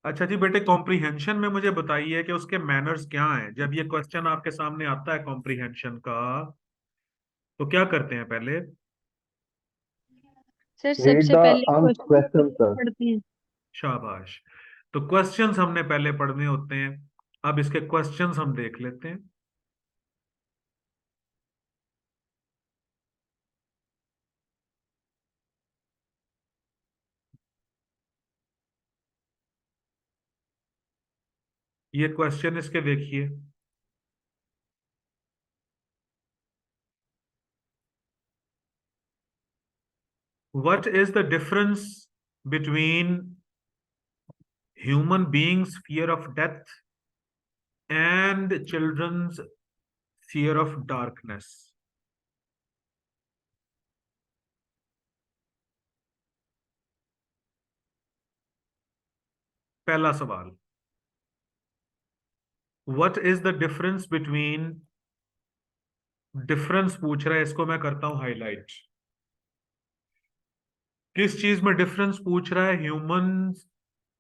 अच्छा जी बेटे, कॉम्प्रिहेंशन में मुझे बताइए कि उसके मैनर्स क्या हैं। जब ये क्वेश्चन आपके सामने आता है कॉम्प्रिहेंशन का, तो क्या करते हैं पहले? सर रीड सबसे द पहले क्वेश्चन क्वेश्चन सर। पढ़ते हैं। शाबाश। तो क्वेश्चंस हमने पहले पढ़ने होते हैं। अब इसके क्वेश्चंस हम देख लेते हैं। ये क्वेश्चन इसके देखिए। What is the difference between human beings fear of death and children's fear of darkness? पहला सवाल, what is the difference between, difference पूछ रहा है, इसको मैं करता हूं हाईलाइट। किस चीज में डिफरेंस पूछ रहा है?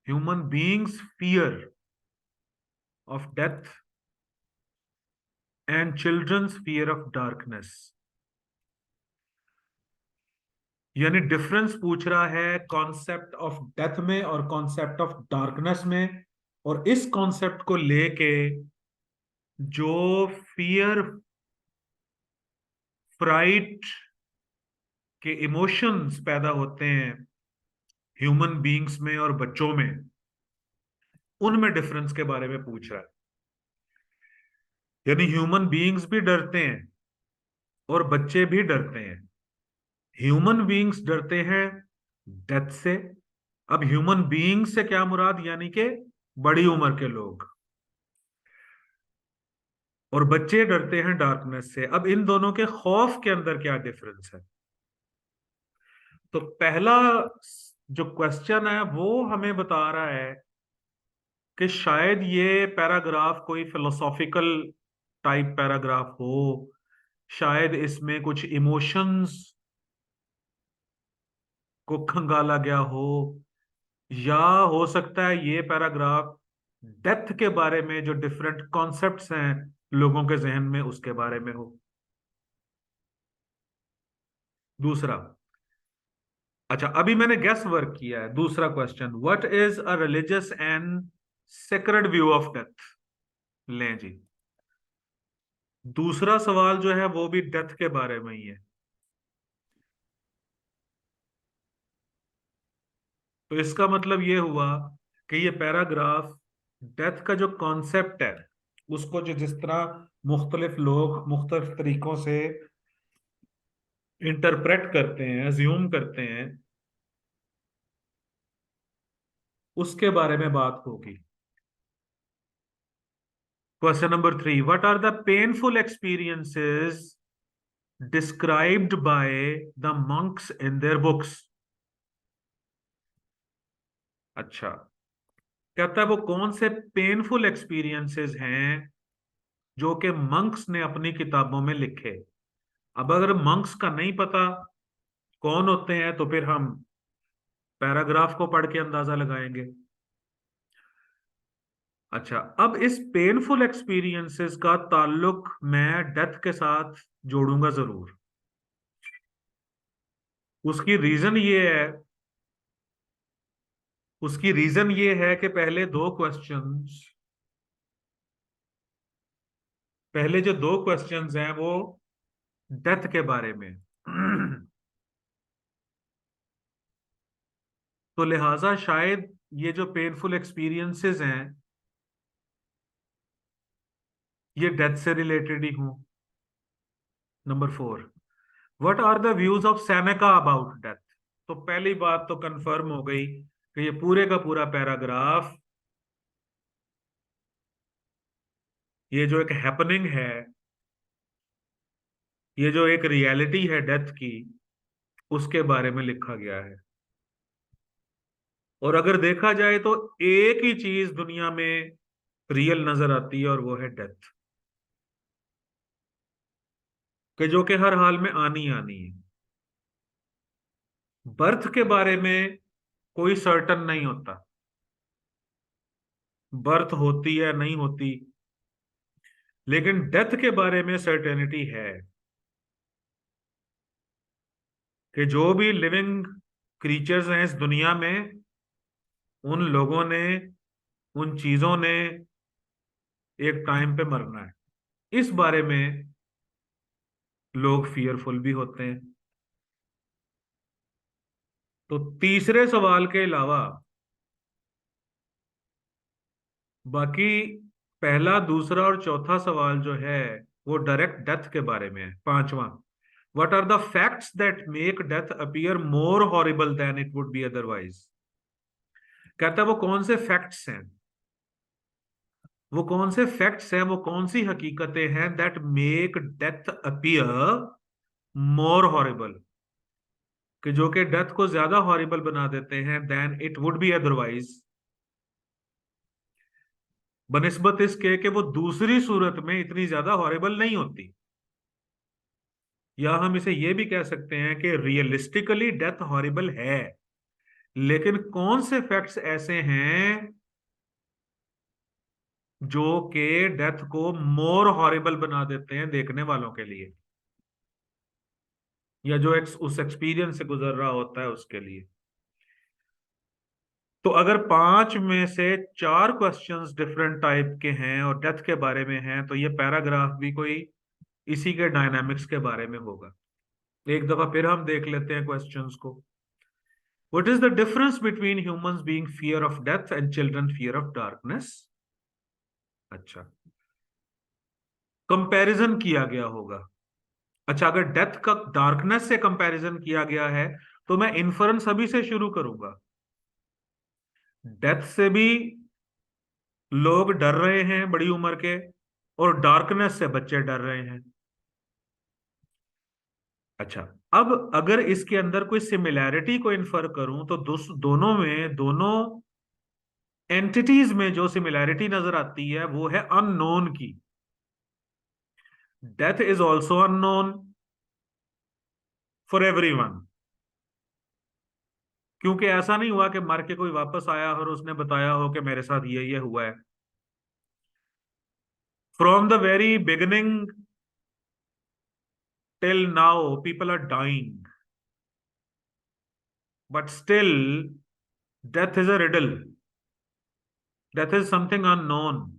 Human beings fear of death and children's fear of darkness. यानी डिफरेंस पूछ रहा है कॉन्सेप्ट ऑफ डेथ में और कॉन्सेप्ट ऑफ डार्कनेस में। और इस कॉन्सेप्ट को लेके जो फियर, फ्राइट के इमोशंस पैदा होते हैं ह्यूमन बीइंग्स में और बच्चों में, उनमें डिफरेंस के बारे में पूछ रहा है। यानी ह्यूमन बीइंग्स भी डरते हैं और बच्चे भी डरते हैं। ह्यूमन बीइंग्स डरते हैं डेथ से। अब ह्यूमन बीइंग्स से क्या मुराद? यानी कि बड़ी उम्र के लोग। और बच्चे डरते हैं डार्कनेस से। अब इन दोनों के खौफ के अंदर क्या डिफरेंस है? तो पहला जो क्वेश्चन है वो हमें बता रहा है कि शायद ये पैराग्राफ कोई फिलोसॉफिकल टाइप पैराग्राफ हो। शायद इसमें कुछ इमोशंस को खंगाला गया हो। या हो सकता है ये पैराग्राफ डेथ के बारे में जो डिफरेंट कॉन्सेप्ट्स हैं लोगों के जहन में, उसके बारे में हो। दूसरा, अच्छा अभी मैंने गेस वर्क किया है। दूसरा question, what is a religious and sacred view of death? लें जी, दूसरा सवाल जो है वो भी डेथ के बारे में ही है। तो इसका मतलब ये हुआ कि ये पैराग्राफ डेथ का जो कॉन्सेप्ट है उसको जो जिस तरह मुख्तलिफ लोग मुख्तलिफ तरीकों से इंटरप्रेट करते हैं, अज्यूम करते हैं, उसके बारे में बात होगी। Question number 3, what are the painful experiences described by the monks in their books? अच्छा, कहता है वो कौन से पेनफुल एक्सपीरियंसेस हैं जो कि मंक्स ने अपनी किताबों में लिखे। अब अगर मंक्स का नहीं पता कौन होते हैं तो फिर हम पैराग्राफ को पढ़ के अंदाजा लगाएंगे। अच्छा, अब इस पेनफुल एक्सपीरियंसेस का ताल्लुक मैं डेथ के साथ जोड़ूंगा जरूर। उसकी रीजन ये है उसकी रीजन ये है कि पहले जो दो क्वेश्चंस हैं वो डेथ के बारे में। तो लिहाजा शायद ये जो पेनफुल एक्सपीरियंसेस हैं ये डेथ से रिलेटेड ही हूं। Number 4, what are the views of Seneca about death? तो पहली बात तो कंफर्म हो गई कि ये पूरे का पूरा पैराग्राफ, ये जो एक हैपनिंग है, ये जो एक रियलिटी है डेथ की, उसके बारे में लिखा गया है। और अगर देखा जाए तो एक ही चीज दुनिया में रियल नजर आती है और वो है डेथ, कि जो कि हर हाल में आनी आनी है। बर्थ के बारे में कोई सर्टन नहीं होता। बर्थ होती है नहीं होती, लेकिन डेथ के बारे में सर्टेनिटी है कि जो भी लिविंग क्रीचर्स हैं इस दुनिया में, उन लोगों ने, उन चीजों ने एक टाइम पे मरना है। इस बारे में लोग फियरफुल भी होते हैं। तो तीसरे सवाल के अलावा बाकी पहला, दूसरा और चौथा सवाल जो है वो डायरेक्ट डेथ के बारे में है। पांचवा, what are the facts that make death appear more horrible than it would be otherwise. कहता है वो कौन से फैक्ट्स हैं, वो कौन से फैक्ट्स हैं, वो कौन सी हकीकतें हैं that make death appear more horrible, कि जो कि डेथ को ज्यादा हॉरिबल बना देते हैं then it would be otherwise, बनिस्बत इसके कि वो दूसरी सूरत में इतनी ज्यादा हॉरिबल नहीं होती। या हम इसे ये भी कह सकते हैं कि रियलिस्टिकली डेथ हॉरिबल है, लेकिन कौन से फैक्ट्स ऐसे हैं जो कि डेथ को मोर हॉरिबल बना देते हैं देखने वालों के लिए, या जो उस एक्सपीरियंस से गुजर रहा होता है उसके लिए। तो अगर पांच में से चार क्वेश्चंस डिफरेंट टाइप के हैं और डेथ के बारे में हैं, तो ये पैराग्राफ भी कोई इसी के डायनामिक्स के बारे में होगा। एक दफा फिर हम देख लेते हैं क्वेश्चंस को। What is the difference between humans being fear of death and children fear of darkness. अच्छा, कंपैरिजन किया गया होगा। अच्छा, अगर डेथ का डार्कनेस से कंपैरिजन किया गया है तो मैं इन्फरेंस अभी से शुरू करूंगा। डेथ से भी लोग डर रहे हैं बड़ी उम्र के, और डार्कनेस से बच्चे डर रहे हैं। अच्छा, अब अगर इसके अंदर कोई सिमिलैरिटी को इन्फर करूं तो दोनों में, दोनों एंटिटीज में जो सिमिलैरिटी नजर आती है वो है अननोन की। Death is also unknown for everyone, क्योंकि ऐसा नहीं हुआ कि मर के कोई वापस आया और उसने बताया हो कि मेरे साथ ये हुआ है। From the very beginning till now people are dying, but still death is a riddle, death is something unknown.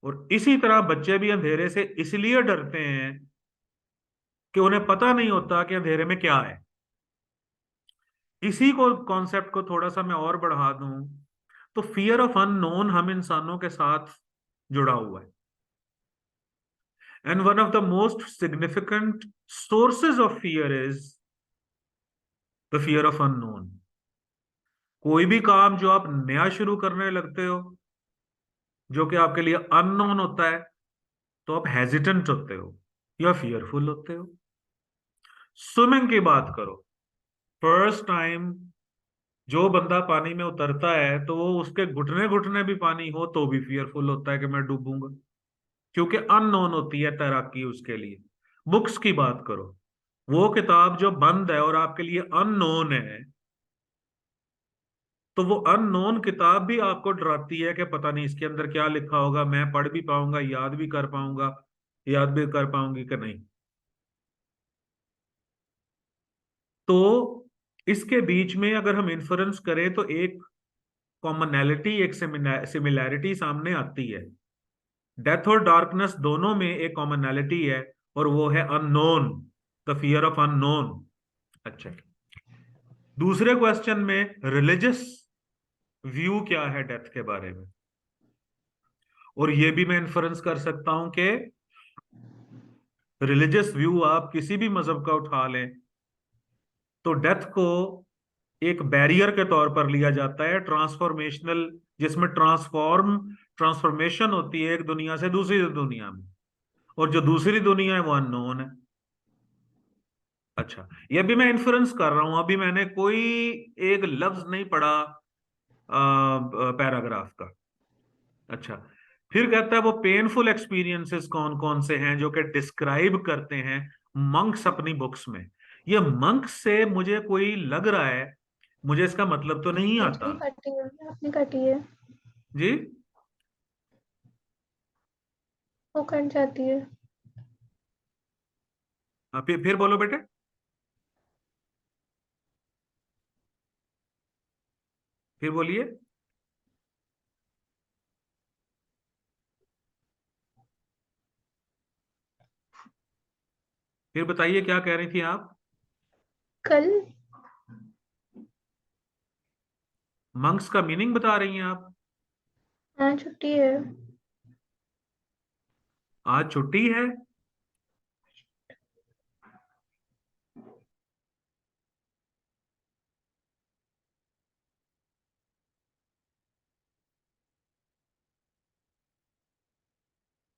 और इसी तरह बच्चे भी अंधेरे से इसलिए डरते हैं कि उन्हें पता नहीं होता कि अंधेरे में क्या है। इसी को, कॉन्सेप्ट को थोड़ा सा मैं और बढ़ा दूं तो फियर ऑफ अननोन हम इंसानों के साथ जुड़ा हुआ है। And one of the most significant sources of fear is the fear of unknown. कोई भी काम जो आप नया शुरू करने लगते हो, जो कि आपके लिए अननोन होता है, तो आप हेजिटेंट होते हो या फियरफुल होते हो। स्विमिंग की बात करो, फर्स्ट टाइम जो बंदा पानी में उतरता है तो वो उसके घुटने घुटने भी पानी हो तो भी फियरफुल होता है कि मैं डूबूंगा, क्योंकि अननोन होती है तैराकी उसके लिए। बुक्स की बात करो, वो किताब जो बंद है और आपके लिए अननोन है, तो वो अननोन किताब भी आपको डराती है कि पता नहीं इसके अंदर क्या लिखा होगा, मैं पढ़ भी पाऊंगा, याद भी कर पाऊंगा, याद भी कर पाऊंगी कि नहीं। तो इसके बीच में अगर हम इन्फ्रेंस करें तो एक कॉमनैलिटी, एक सिमिलैरिटी सामने आती है। डेथ और डार्कनेस दोनों में एक कॉमनैलिटी है, और वो है unknown, the fear of unknown. अच्छा, दूसरे क्वेश्चन में रिलीजियस व्यू क्या है डेथ के बारे में, और ये भी मैं इन्फ्रेंस कर सकता हूं कि रिलीजियस व्यू आप किसी भी मजहब का उठा लें तो डेथ को एक बैरियर के तौर पर लिया जाता है, ट्रांसफॉर्मेशनल, जिसमें ट्रांसफॉर्मेशन होती है एक दुनिया से दूसरी दुनिया में, और जो दूसरी दुनिया है वो अननोन है। अच्छा, ये भी मैं इन्फ्रेंस कर रहा हूं, अभी मैंने कोई एक लफ्ज नहीं पढ़ा पैराग्राफ का। अच्छा, फिर कहता है वो पेनफुल एक्सपीरियंसेस कौन कौन से हैं जो कि डिस्क्राइब करते हैं मंक्स अपनी बुक्स में। ये मंक्स से मुझे कोई लग रहा है, मुझे इसका मतलब तो नहीं आता। आपने काटी है, आपने काटी है। जी, वो कट जाती है। फिर बोलो बेटे। फिर बोलिए। फिर बताइए क्या कह रही थी आप। कल। मंक्स का मीनिंग बता रही हैं आप। हाँ, छुट्टी है। आज छुट्टी है।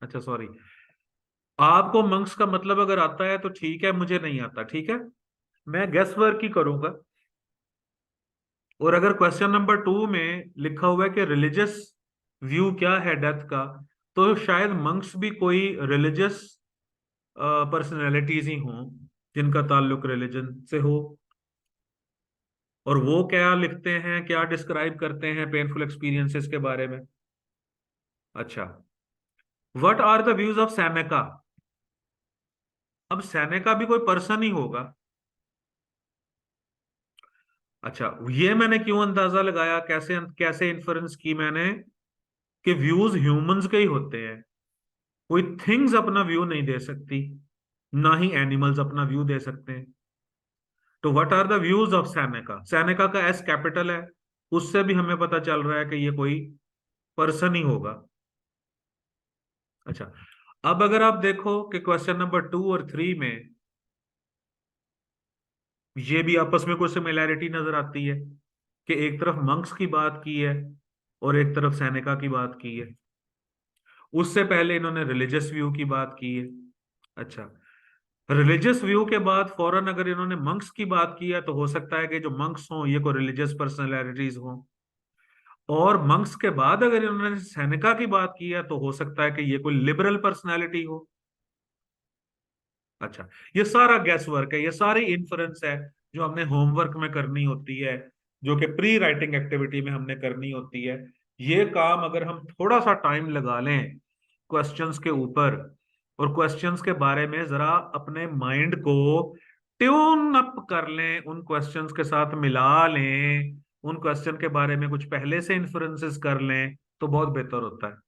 अच्छा सॉरी। आपको मंक्स का मतलब अगर आता है तो ठीक है, मुझे नहीं आता, ठीक है। मैं गेस वर्क ही करूंगा। और अगर क्वेश्चन नंबर 2 में लिखा हुआ है कि रिलीजियस व्यू क्या है डेथ का, तो शायद मंक्स भी कोई रिलीजियस पर्सनैलिटीज ही हों जिनका ताल्लुक रिलीजन से हो। और वो क्या लिखते हैं, क्या डिस्क्राइब करते हैं पेनफुल एक्सपीरियंसेस के बारे में। अच्छा। What are the views of Seneca. अब सेनेका भी कोई पर्सन ही होगा। अच्छा, ये मैंने क्यों अंदाजा लगाया, कैसे कैसे इन्फरेंस की मैंने कि व्यूज ह्यूमंस के ही होते हैं। कोई थिंग्स अपना व्यू नहीं दे सकती, ना ही एनिमल्स अपना व्यू दे सकते हैं। तो what are the views of Seneca, Seneca का एस कैपिटल है, उससे भी हमें पता चल रहा है कि ये कोई पर्सन ही होगा। अच्छा। अब अगर आप देखो कि क्वेश्चन नंबर 2 और 3 में ये भी आपस में कुछ सिमिलैरिटी नजर आती है कि एक तरफ मंक्स की बात की है और एक तरफ सेनेका की बात की है। उससे पहले इन्होंने रिलीजियस व्यू की बात की है। अच्छा। रिलीजियस व्यू के बाद फौरन अगर इन्होंने मंक्स की बात की है तो हो सकता है कि जो मंक्स हों ये कोई रिलीजियस पर्सनैलिटीज हों। और मंक्स के बाद अगर इन्होंने सेनेका की बात की है तो हो सकता है कि ये कोई लिबरल पर्सनैलिटी हो। अच्छा। ये सारा गैस वर्क है, ये सारी इन्फ्रेंस है जो हमने होमवर्क में करनी होती है, जो कि प्री राइटिंग एक्टिविटी में हमने करनी होती है। ये काम अगर हम थोड़ा सा टाइम लगा लें क्वेश्चंस के ऊपर और क्वेश्चंस के बारे में जरा अपने माइंड को ट्यून अप कर लें, उन क्वेश्चंस के साथ मिला लें, उन क्वेश्चन के बारे में कुछ पहले से इन्फ्रेंसेस कर लें, तो बहुत बेहतर होता है।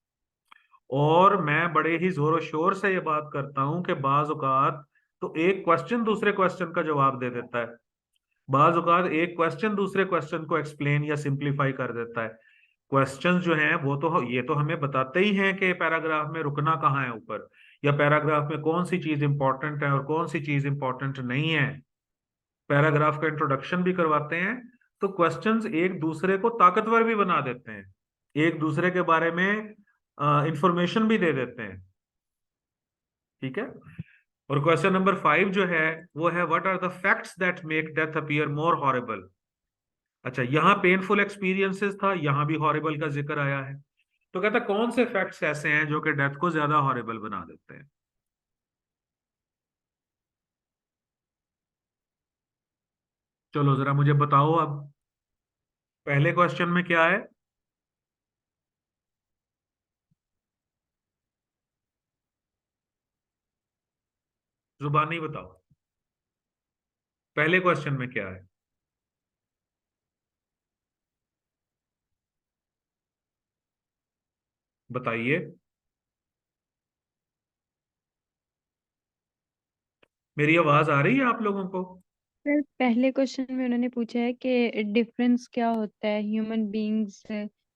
और मैं बड़े ही जोरों शोर से ये बात करता हूं कि बाज औकात तो एक क्वेश्चन दूसरे क्वेश्चन का जवाब दे देता है। बाज औकात एक क्वेश्चन दूसरे क्वेश्चन को एक्सप्लेन या सिंप्लीफाई कर देता है। क्वेश्चंस जो हैं वो तो ये तो हमें बताते ही हैं कि पैराग्राफ में रुकना कहाँ है ऊपर, या पैराग्राफ में कौन सी चीज इंपॉर्टेंट है और कौन सी चीज इंपॉर्टेंट नहीं है। पैराग्राफ का इंट्रोडक्शन भी करवाते हैं। तो क्वेश्चंस एक दूसरे को ताकतवर भी बना देते हैं, एक दूसरे के बारे में इंफॉर्मेशन भी दे देते हैं। ठीक है। और क्वेश्चन नंबर 5 जो है वो है what are the facts that make death appear more horrible. अच्छा, यहाँ पेनफुल एक्सपीरियंसेस था, यहाँ भी हॉरिबल का जिक्र आया है। तो कहता है कौन से फैक्ट्स ऐसे हैं जो कि डेथ को ज्यादा हॉरिबल बना देते हैं। चलो जरा मुझे बताओ अब, पहले क्वेश्चन में क्या है। जुबानी बताओ, पहले क्वेश्चन में क्या है। बताइए। मेरी आवाज आ रही है आप लोगों को। सर पहले क्वेश्चन में उन्होंने पूछा है कि डिफरेंस क्या होता है human beings,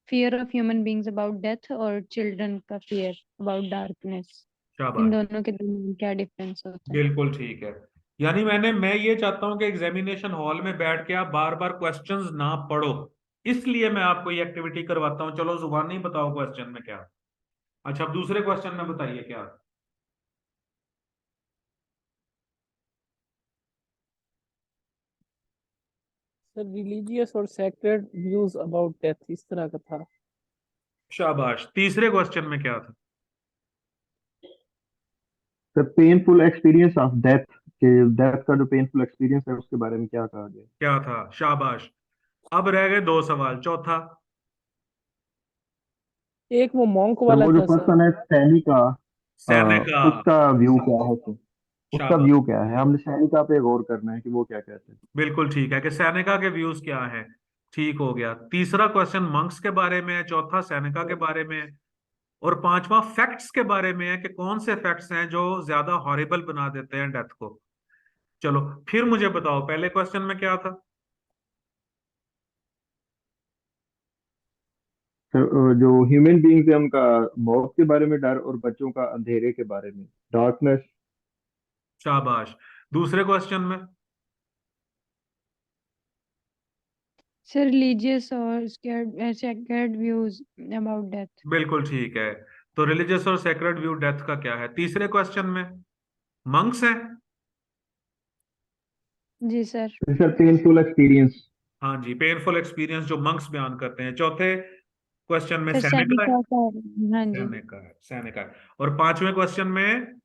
fear of human beings about death और चिल्ड्रन का फियर अबाउट डार्कनेस। इन शाबाश। दोनों के दरमियान क्या डिफरेंस होता है। बिल्कुल ठीक है। यानी मैं ये चाहता हूं कि एग्जामिनेशन हॉल में बैठ के आप बार बार क्वेश्चंस ना पढ़ो, इसलिए मैं आपको ये एक्टिविटी करवाता हूं। चलो जुबानी बताओ क्वेश्चन में क्या। अच्छा, अब दूसरे क्वेश्चन में बताइए क्या। सर रिलीजियस और सेक्रेड व्यूज अबाउट डेथ इस तरह का था। शाबाश। तीसरे क्वेश्चन में क्या था। The painful experience of death, के डेथ का जो पेनफुल एक्सपीरियंस है उसके बारे में क्या कहा गया। क्या था, शाबाश। अब रह गए 2 सवाल, चौथा। एक वो मॉन्क सर वाला वो जो था सर। पर्सन है सैनिका, सेनेका। उसका व्यू क्या है तो उसका शाबाश, व्यू क्या है, हमने सैनिका पे गौर करना है कि वो क्या कहते हैं। बिल्कुल ठीक है कि सेनेका के व्यूज क्या है। ठीक हो गया। तीसरा क्वेश्चन मंक्स के बारे में है, चौथा सेनेका के बारे में है, और पांचवा फैक्ट्स के बारे में है कि कौन से फैक्ट्स हैं जो ज्यादा हॉरिबल बना देते हैं डेथ को। चलो फिर मुझे बताओ पहले क्वेश्चन में क्या था। फिर जो ह्यूमन बीइंग्स है उनका मौत के बारे में डर, और बच्चों का अंधेरे के बारे में, डार्कनेस। शाबाश। दूसरे क्वेश्चन में सर रिलीजियस और sacred views about death. बिल्कुल ठीक है। तो रिलीजियस और सेक्रेड व्यू डेथ का क्या है। तीसरे क्वेश्चन में मंक्स हैं। जी सर। Sir painful experience. हाँ जी, पेनफुल एक्सपीरियंस जो मंक्स बयान करते हैं। चौथे क्वेश्चन में सर सैनिका है। सैनिका का। हाँ जी सैनिका है। और पांचवें क्वेश्चन में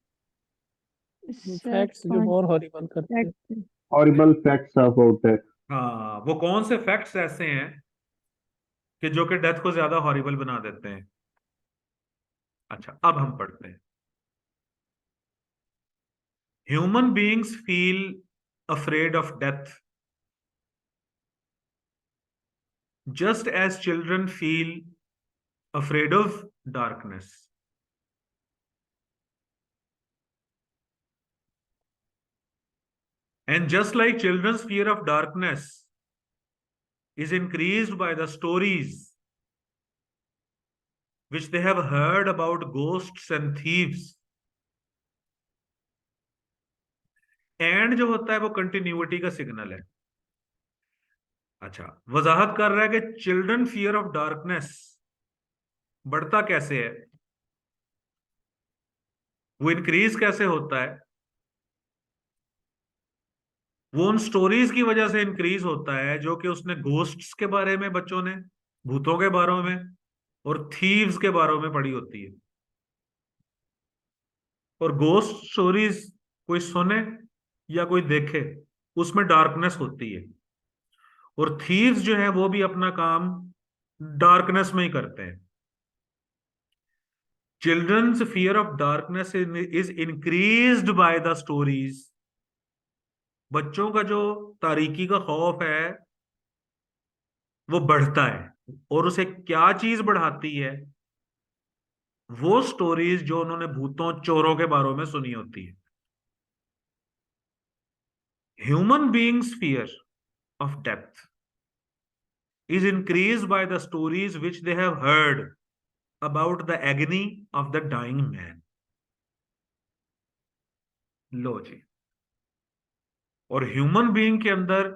सर। फैक्ट्स जो और हॉरिबल करते हैं। fact- horrible facts about that. हाँ, वो कौन से फैक्ट्स ऐसे हैं कि जो कि डेथ को ज्यादा हॉरिबल बना देते हैं। अच्छा, अब हम पढ़ते हैं। Human beings feel afraid of death just as children feel afraid of darkness. And just like children's fear of darkness is increased by the stories which they have heard about ghosts and thieves, and जो होता है वो continuity का signal है। अच्छा, वजाहत कर रहा है कि चिल्ड्रन फियर ऑफ डार्कनेस बढ़ता कैसे है, वो इंक्रीज कैसे होता है। वो उन स्टोरीज की वजह से इंक्रीज होता है जो कि उसने घोस्ट्स के बारे में, बच्चों ने भूतों के बारे में और थीव्स के बारे में पढ़ी होती है। और घोस्ट स्टोरीज कोई सुने या कोई देखे, उसमें डार्कनेस होती है। और थीव्स जो है वो भी अपना काम डार्कनेस में ही करते हैं। Children's fear of darkness is increased by the stories. बच्चों का जो तारीकी का खौफ है वो बढ़ता है, और उसे क्या चीज बढ़ाती है, वो स्टोरीज जो उन्होंने भूतों चोरों के बारे में सुनी होती है। Human beings fear of death is increased by the stories which they have heard about the agony of the dying man. लो जी। और ह्यूमन बीइंग के अंदर,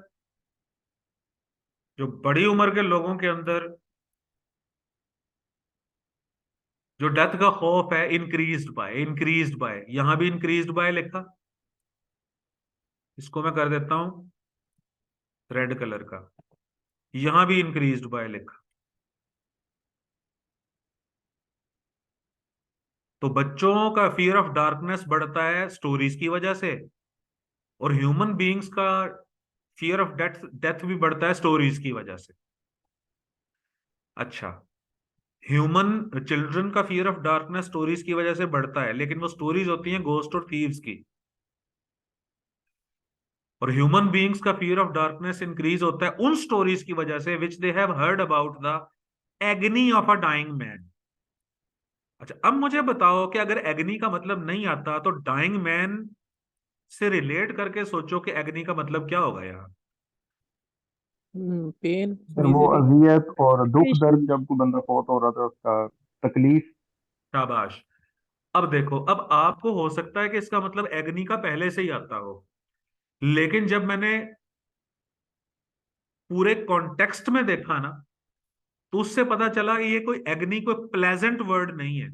जो बड़ी उम्र के लोगों के अंदर जो डेथ का खौफ है, इंक्रीज्ड बाय, यहां भी इंक्रीज्ड बाय लिखा, इसको मैं कर देता हूं रेड कलर का, यहां भी इंक्रीज्ड बाय लिखा। तो बच्चों का फियर ऑफ डार्कनेस बढ़ता है स्टोरीज की वजह से, और ह्यूमन बीइंग्स का फियर ऑफ डेथ डेथ भी बढ़ता है स्टोरीज की वजह से। अच्छा, ह्यूमन चिल्ड्रन का फियर ऑफ डार्कनेस स्टोरीज की वजह से बढ़ता है, लेकिन वो स्टोरीज होती हैं गोस्ट और थीव्स की। और ह्यूमन बीइंग्स का फियर ऑफ डार्कनेस इंक्रीज होता है उन स्टोरीज की वजह से which they have heard about the agony of a dying man. अच्छा, अब मुझे बताओ कि अगर एगनी का मतलब नहीं आता तो डाइंग मैन से रिलेट करके सोचो कि एगनी का मतलब क्या होगा यार। पेन, सर वो मिजरी। अजियत और दुख Patient. दर्द, जब कोई बंदा फौत हो रहा था उसका तकलीफ। शाबाश। अब देखो, अब आपको हो सकता है कि इसका मतलब एगनी का पहले से ही आता हो, लेकिन जब मैंने पूरे कॉन्टेक्स्ट में देखा ना, तो उससे पता चला कि ये कोई एग्नी कोई प्लेजेंट वर्ड नहीं है,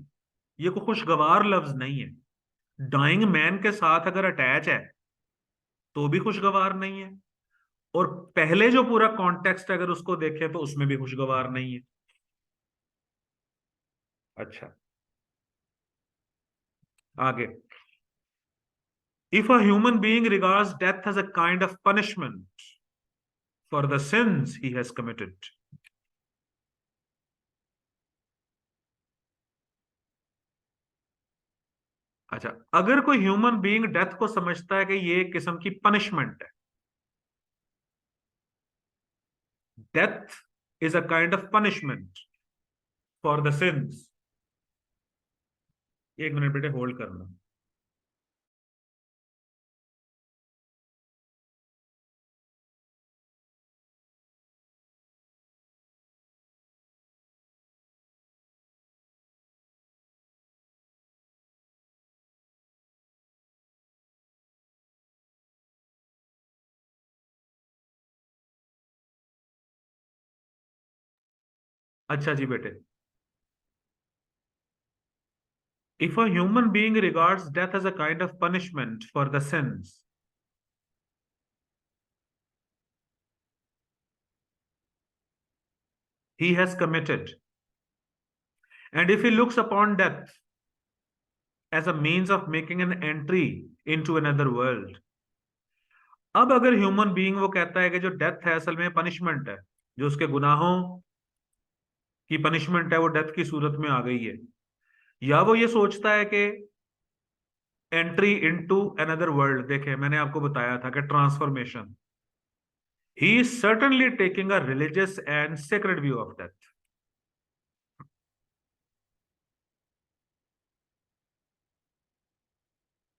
ये कोई खुशगवार लफ्ज नहीं है। डाइंग मैन के साथ अगर अटैच है तो भी खुशगवार नहीं है, और पहले जो पूरा कॉन्टेक्स्ट अगर उसको देखें तो उसमें भी खुशगवार नहीं है। अच्छा, आगे। If a human being regards death as a kind of punishment for the sins he has committed, अच्छा, अगर कोई ह्यूमन बीइंग डेथ को समझता है कि ये एक किस्म की पनिशमेंट है, death is a kind of punishment for the since. एक मिनट बेटे होल्ड करना। अच्छा जी बेटे, if a human being regards death as a kind of punishment for the sins he has committed, and if he looks upon death as a means of making an entry into another world, अब अगर human being वो कहता है कि जो death है असल में पनिशमेंट है, जो उसके गुनाहों की पनिशमेंट है वो डेथ की सूरत में आ गई है, या वो ये सोचता है कि एंट्री इनटू अनदर वर्ल्ड, देखे मैंने आपको बताया था कि transformation, he is certainly taking a religious and sacred view of death.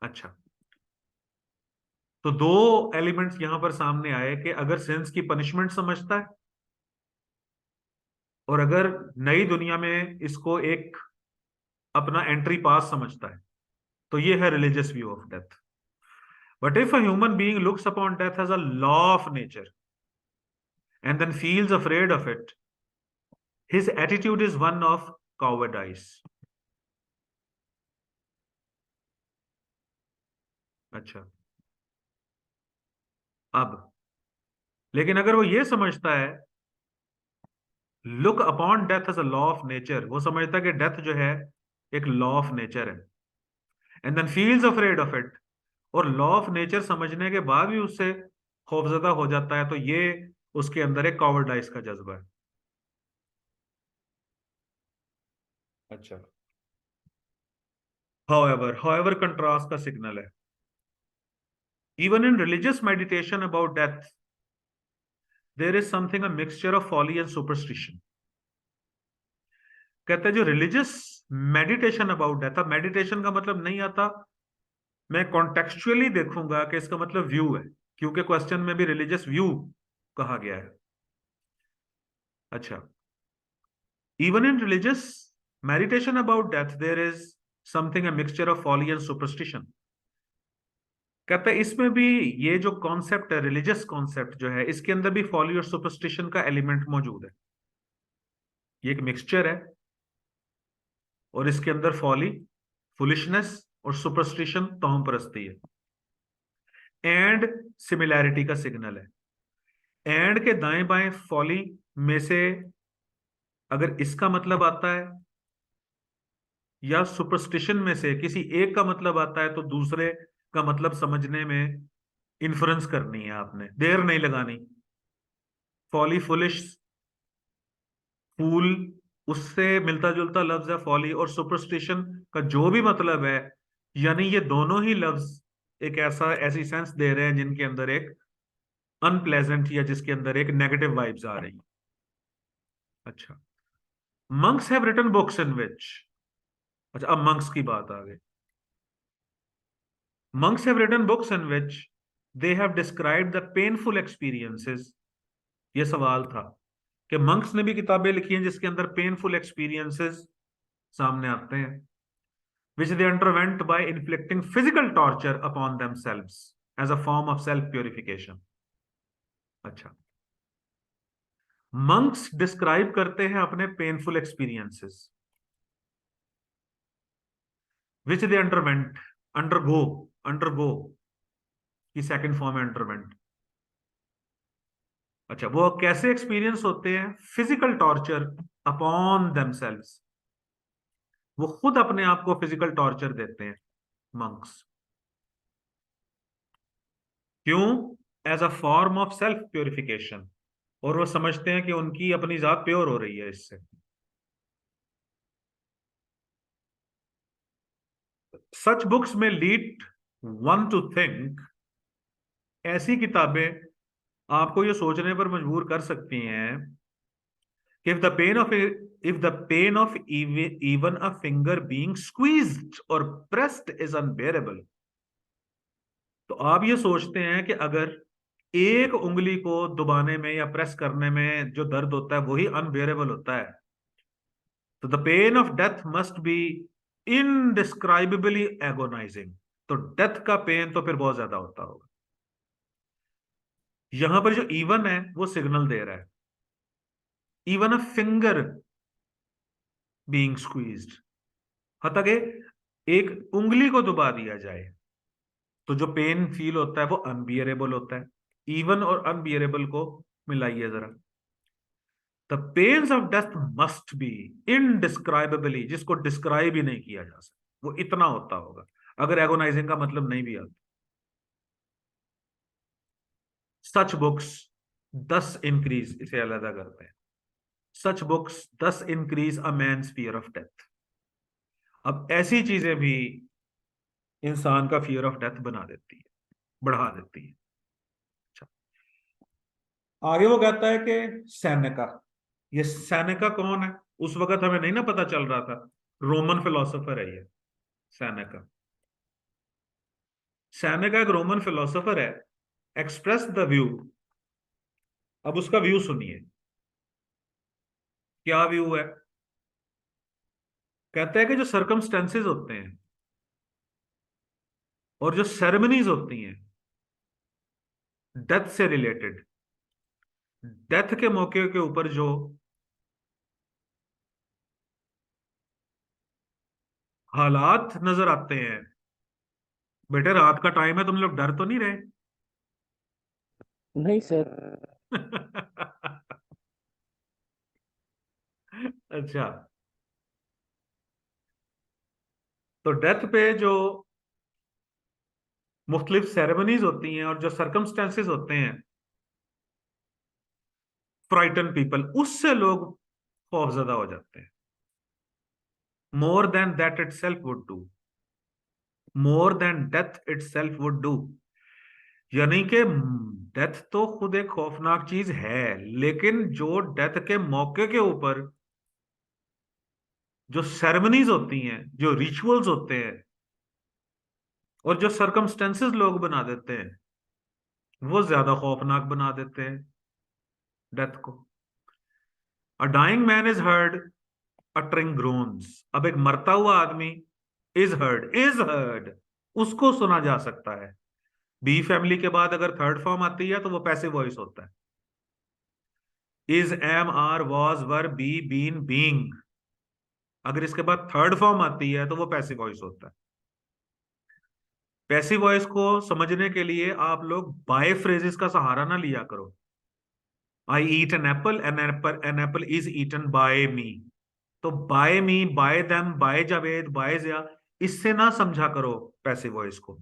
अच्छा, तो दो एलिमेंट्स यहां पर सामने आए कि अगर सिंस की पनिशमेंट समझता है और अगर नई दुनिया में इसको एक अपना एंट्री पास समझता है, तो ये है religious view of death. But if a human being looks upon death as a law of nature and then feels afraid of it, his attitude is one of cowardice. अच्छा, अब लेकिन अगर वो ये समझता है, look upon death as a law of nature, वो समझता है कि डेथ जो है एक लॉ ऑफ नेचर है, and then feels afraid of it, और लॉ ऑफ नेचर समझने के बाद भी उससे खौफजदा हो जाता है, तो ये उसके अंदर एक कॉवर्डाइज का जज्बा है। अच्छा, however कंट्रास्ट का सिग्नल है। Even in religious meditation about death there is something a mixture of folly and superstition. कहते हैं जो रिलीजियस मेडिटेशन अबाउट डेथ, अब मेडिटेशन का मतलब नहीं आता, मैं कॉन्टेक्चुअली देखूंगा कि इसका मतलब व्यू है, क्योंकि क्वेश्चन में भी रिलीजियस व्यू कहा गया है। अच्छा, even in religious meditation about death there is something a mixture of folly and superstition. कहते हैं इसमें भी ये जो कॉन्सेप्ट है, रिलीजियस कॉन्सेप्ट जो है, इसके अंदर भी फॉली और सुपरस्टिशन का एलिमेंट मौजूद है। ये एक मिक्सचर है और इसके अंदर फॉली, फुलिशनेस और सुपरस्टिशन तौम परस्ती है, एंड सिमिलैरिटी का सिग्नल है। एंड के दाएं बाएं फॉली में से अगर इसका मतलब आता है या सुपरस्टिशन में से किसी एक का मतलब आता है, तो दूसरे का मतलब समझने में इन्फ्रेंस करनी है, आपने देर नहीं लगानी। फॉली, फुलिश, फूल, उससे मिलता जुलता लफ्ज है फॉली, और सुपरस्टिशन का जो भी मतलब है, यानी ये दोनों ही लफ्ज एक ऐसी सेंस दे रहे हैं जिनके अंदर एक अनप्लेजेंट या जिसके अंदर एक नेगेटिव वाइब्स आ रही। अच्छा, monks have written books in which, अच्छा अब मंक्स की बात आ गई। Monks have written books in which they have described the painful experiences। ये सवाल था कि मंक्स ने भी किताबें लिखी हैं जिसके अंदर पेनफुल एक्सपीरियंसेस सामने आते हैं, which they underwent by inflicting physical torture upon themselves as a form of self purification। अच्छा, मंक्स डिस्क्राइब करते हैं अपने painful experiences which they undergo की सेकंड फॉर्म है अंडरवेंट। अच्छा, वो कैसे एक्सपीरियंस होते हैं? फिजिकल टॉर्चर अपॉन देमसेल्व्स, वो खुद अपने आप को फिजिकल टॉर्चर देते हैं मंक्स। क्यों? As a form of self purification, और वो समझते हैं कि उनकी अपनी जात प्योर हो रही है इससे। सच बुक्स में लीड वन टू थिंक, ऐसी किताबें आपको ये सोचने पर मजबूर कर सकती हैं कि if the pain of even a finger being squeezed or pressed is unbearable, तो आप ये सोचते हैं कि अगर एक उंगली को दबाने में या प्रेस करने में जो दर्द होता है वही अनबेरेबल होता है, तो the pain of death must be indescribably agonising, तो डेथ का पेन तो फिर बहुत ज्यादा होता होगा। यहां पर जो इवन है वो सिग्नल दे रहा है, even a finger being squeezed, हता कि एक उंगली को दबा दिया जाए तो जो पेन फील होता है वो अनबियरेबल होता है। इवन और अनबियरेबल को मिलाइए जरा। The pains of death must be indescribably, जिसको डिस्क्राइब ही नहीं किया जा सकता, वो इतना होता होगा, अगर एगोनाइजिंग का मतलब नहीं भी आता। सच बुक्स 10 इंक्रीज, इसे अलग करते हैं, such books 10 increase a man's fear of death. अब ऐसी चीजें भी इंसान का फियर ऑफ डेथ बना देती है, बढ़ा देती है। अच्छा, आगे वो कहता है कि सेनेका, ये सेनेका कौन है? उस वक्त हमें नहीं ना पता चल रहा था, रोमन फिलोसोफर है ये सेनेका। सेनेका एक रोमन फिलोसोफर है, एक्सप्रेस द व्यू। अब उसका व्यू सुनिए, क्या व्यू है? कहता है कि जो सर्कमस्टेंसेस होते हैं और जो सेरेमनीज होती हैं डेथ से रिलेटेड, डेथ के मौके के ऊपर जो हालात नजर आते हैं, बेटे रात का टाइम है, तुम लोग डर तो नहीं रहे? नहीं सर। अच्छा, तो डेथ पे जो मुख्तलिफ सेरेमनीज होती हैं और जो सर्कमस्टेंसेस होते हैं, फ्राइटन पीपल, उससे लोग खौफजदा हो जाते हैं। More than that it self would do, more than death it self would do, यानी कि डेथ तो खुद एक खौफनाक चीज है, लेकिन जो डेथ के मौके के ऊपर जो सेरेमनीज होती हैं, जो रिचुअल्स होते हैं और जो सर्कमस्टेंसेस लोग बना देते हैं, वो ज्यादा खौफनाक बना देते हैं डेथ को। A dying man is heard uttering groans, अब एक मरता हुआ आदमी इज हर्ड, उसको सुना जा सकता है। बी फैमिली के बाद अगर थर्ड फॉर्म आती है तो वो पैसिव वॉइस होता है। Is, am, are, was, were, be, been, being, अगर इसके बाद थर्ड फॉर्म आती है तो वो पैसिव वॉइस होता है। पैसिव वॉइस को समझने के लिए आप लोग बाय फ्रेजेस का सहारा ना लिया करो। I eat an apple, an apple is eaten by me, तो by me, by them, by Javed, by Jiya, इससे ना समझा करो पैसिव वॉइस को।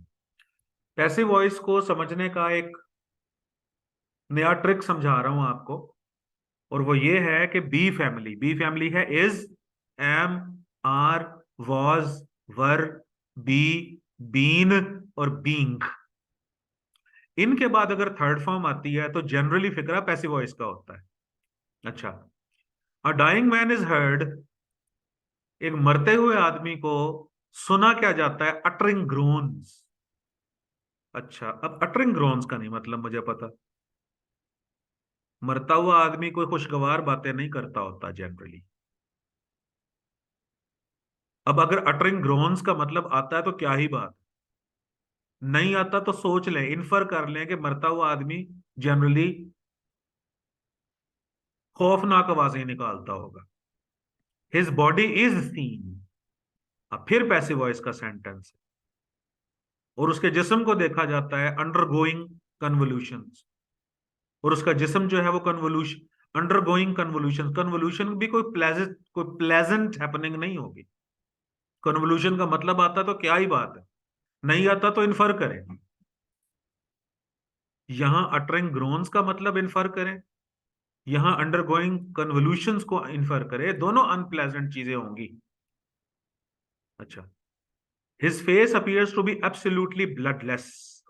पैसिव वॉइस को समझने का एक नया ट्रिक समझा रहा हूं आपको, और वो ये है कि बी फैमिली है is, am, are, was, were, be, been और बीइंग। इनके बाद अगर थर्ड फॉर्म आती है तो जनरली फिक्रा पैसिव वॉइस का होता है। अच्छा, a dying man is heard, एक मरते हुए आदमी को सुना क्या जाता है? Uttering groans. अच्छा, अब अटरिंग ग्रोन्स का नहीं मतलब मुझे पता, मरता हुआ आदमी कोई खुशगवार बातें नहीं करता होता जनरली। अब अगर अटरिंग ग्रोन्स का मतलब आता है तो क्या ही बात, नहीं आता तो सोच लें, इन्फर कर लें कि मरता हुआ आदमी जनरली खौफनाक आवाजें निकालता होगा। हिज बॉडी इज सीन, अब फिर पैसिव वॉइस का सेंटेंस है, और उसके जिस्म को देखा जाता है अंडरगोइंग कन्वोल्यूशंस, और उसका जिस्म जो है वो कन्वोल्यूशन, अंडरगोइंग कन्वोल्यूशन, कन्वोल्यूशन भी कोई प्लेजेंट हैपनिंग नहीं होगी। कन्वोल्यूशन का मतलब आता तो क्या ही बात है, नहीं आता तो इन्फर करें। यहां अटरिंग ग्रोन्स का मतलब इन्फर करें, यहां अंडरगोइंग कन्वोल्यूशंस को इन्फर करें, दोनों अनप्लेजेंट चीजें होंगी। अच्छा, his face appears to be absolutely bloodless,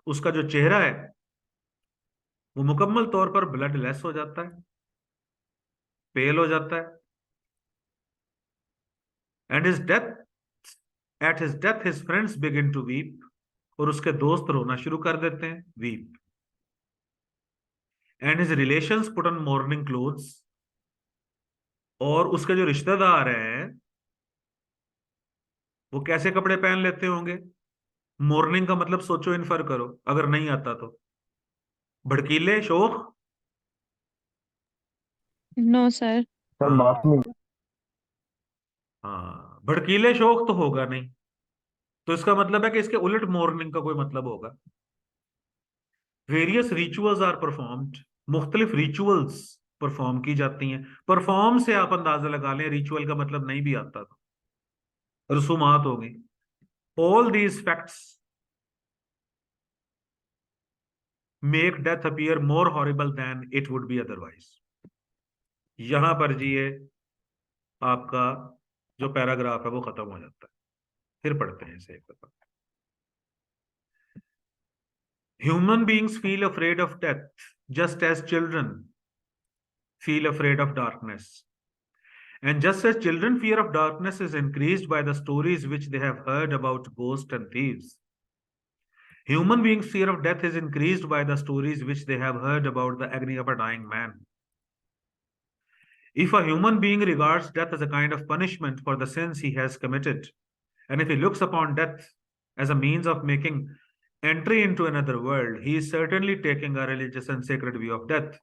उसका जो चेहरा है वो मुकम्मल तौर पर ब्लडलेस हो जाता है, पेल हो जाता है। And his death at his death his friends begin to weep, और उसके दोस्त रोना शुरू कर देते हैं, weep. And his relations put on mourning clothes, और उसके जो रिश्तेदार हैं वो कैसे कपड़े पहन लेते होंगे? मॉर्निंग का मतलब सोचो, इन्फर करो अगर नहीं आता तो। भड़कीले, शोक। No sir. सर हाँ, मॉर्निंग। हाँ, भड़कीले शोक तो होगा नहीं, तो इसका मतलब है कि इसके उलट मॉर्निंग का कोई मतलब होगा। वेरियस रिचुअल्स आर परफॉर्म्ड, मुख्तलिफ रिचुअल्स परफॉर्म की जाती हैं। परफॉर्म से आप अंदाजा लगा लें, रिचुअल का मतलब नहीं भी आता तो रसूमात होगी। All these facts make death appear more horrible than it would be otherwise. यहां पर जी ये आपका जो पैराग्राफ है वो खत्म हो जाता है। फिर पढ़ते हैं इसे एक दफा। Human beings feel afraid of death just as children feel afraid of darkness. And just as children, fear of darkness is increased by the stories which they have heard about ghosts and thieves. Human beings' fear of death is increased by the stories which they have heard about the agony of a dying man. If a human being regards death as a kind of punishment for the sins he has committed, and if he looks upon death as a means of making entry into another world, he is certainly taking a religious and sacred view of death.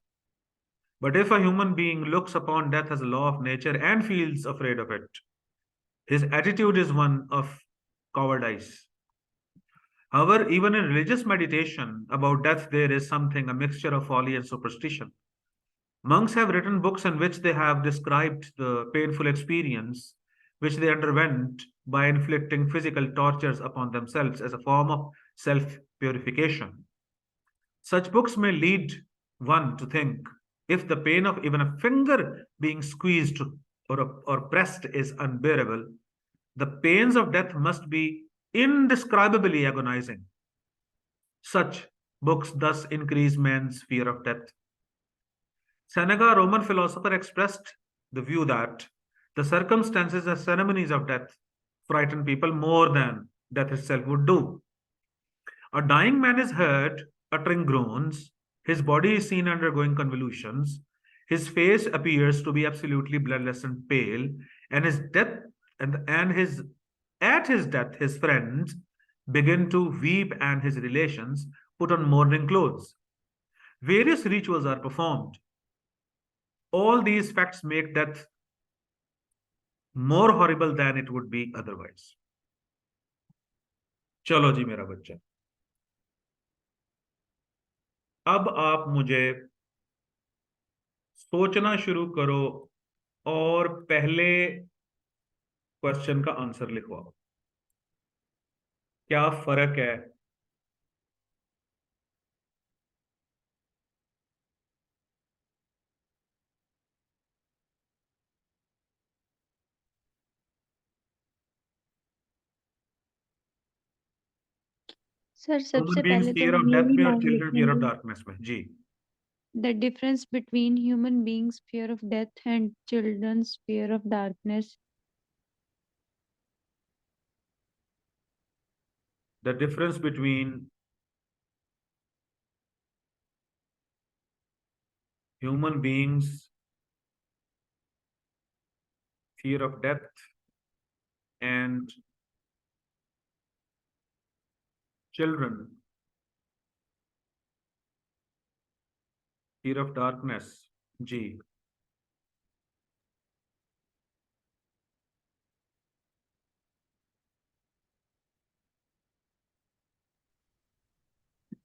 But if a human being looks upon death as a law of nature and feels afraid of it, his attitude is one of cowardice. However, even in religious meditation about death, there is something, a mixture of folly and superstition. Monks have written books in which they have described the painful experience which they underwent by inflicting physical tortures upon themselves as a form of self purification. Such books may lead one to think, if the pain of even a finger being squeezed or pressed is unbearable, the pains of death must be indescribably agonizing. Such books thus increase man's fear of death. Seneca, a Roman philosopher, expressed the view that the circumstances and ceremonies of death frighten people more than death itself would do. A dying man is heard uttering groans, his body is seen undergoing convulsions, his face appears to be absolutely bloodless and pale, and his death and his at his death, his friends begin to weep and his relations put on mourning clothes. Various rituals are performed. All these facts make death more horrible than it would be otherwise. चलो जी मेरा बच्चा, अब आप मुझे सोचना शुरू करो और पहले क्वेश्चन का आंसर लिखवाओ। क्या फर्क है? सर ह्यूमन सबसे बीइंग्स पहले तो फियर ऑफ हम ये डेथ भी में और नाम चिल्ड्रन फियर ऑफ लिखेंगे, डार्कनेस में। जी, the difference between human beings fear of death and children's fear of darkness. The difference between human beings fear of death and children fear of darkness। जी,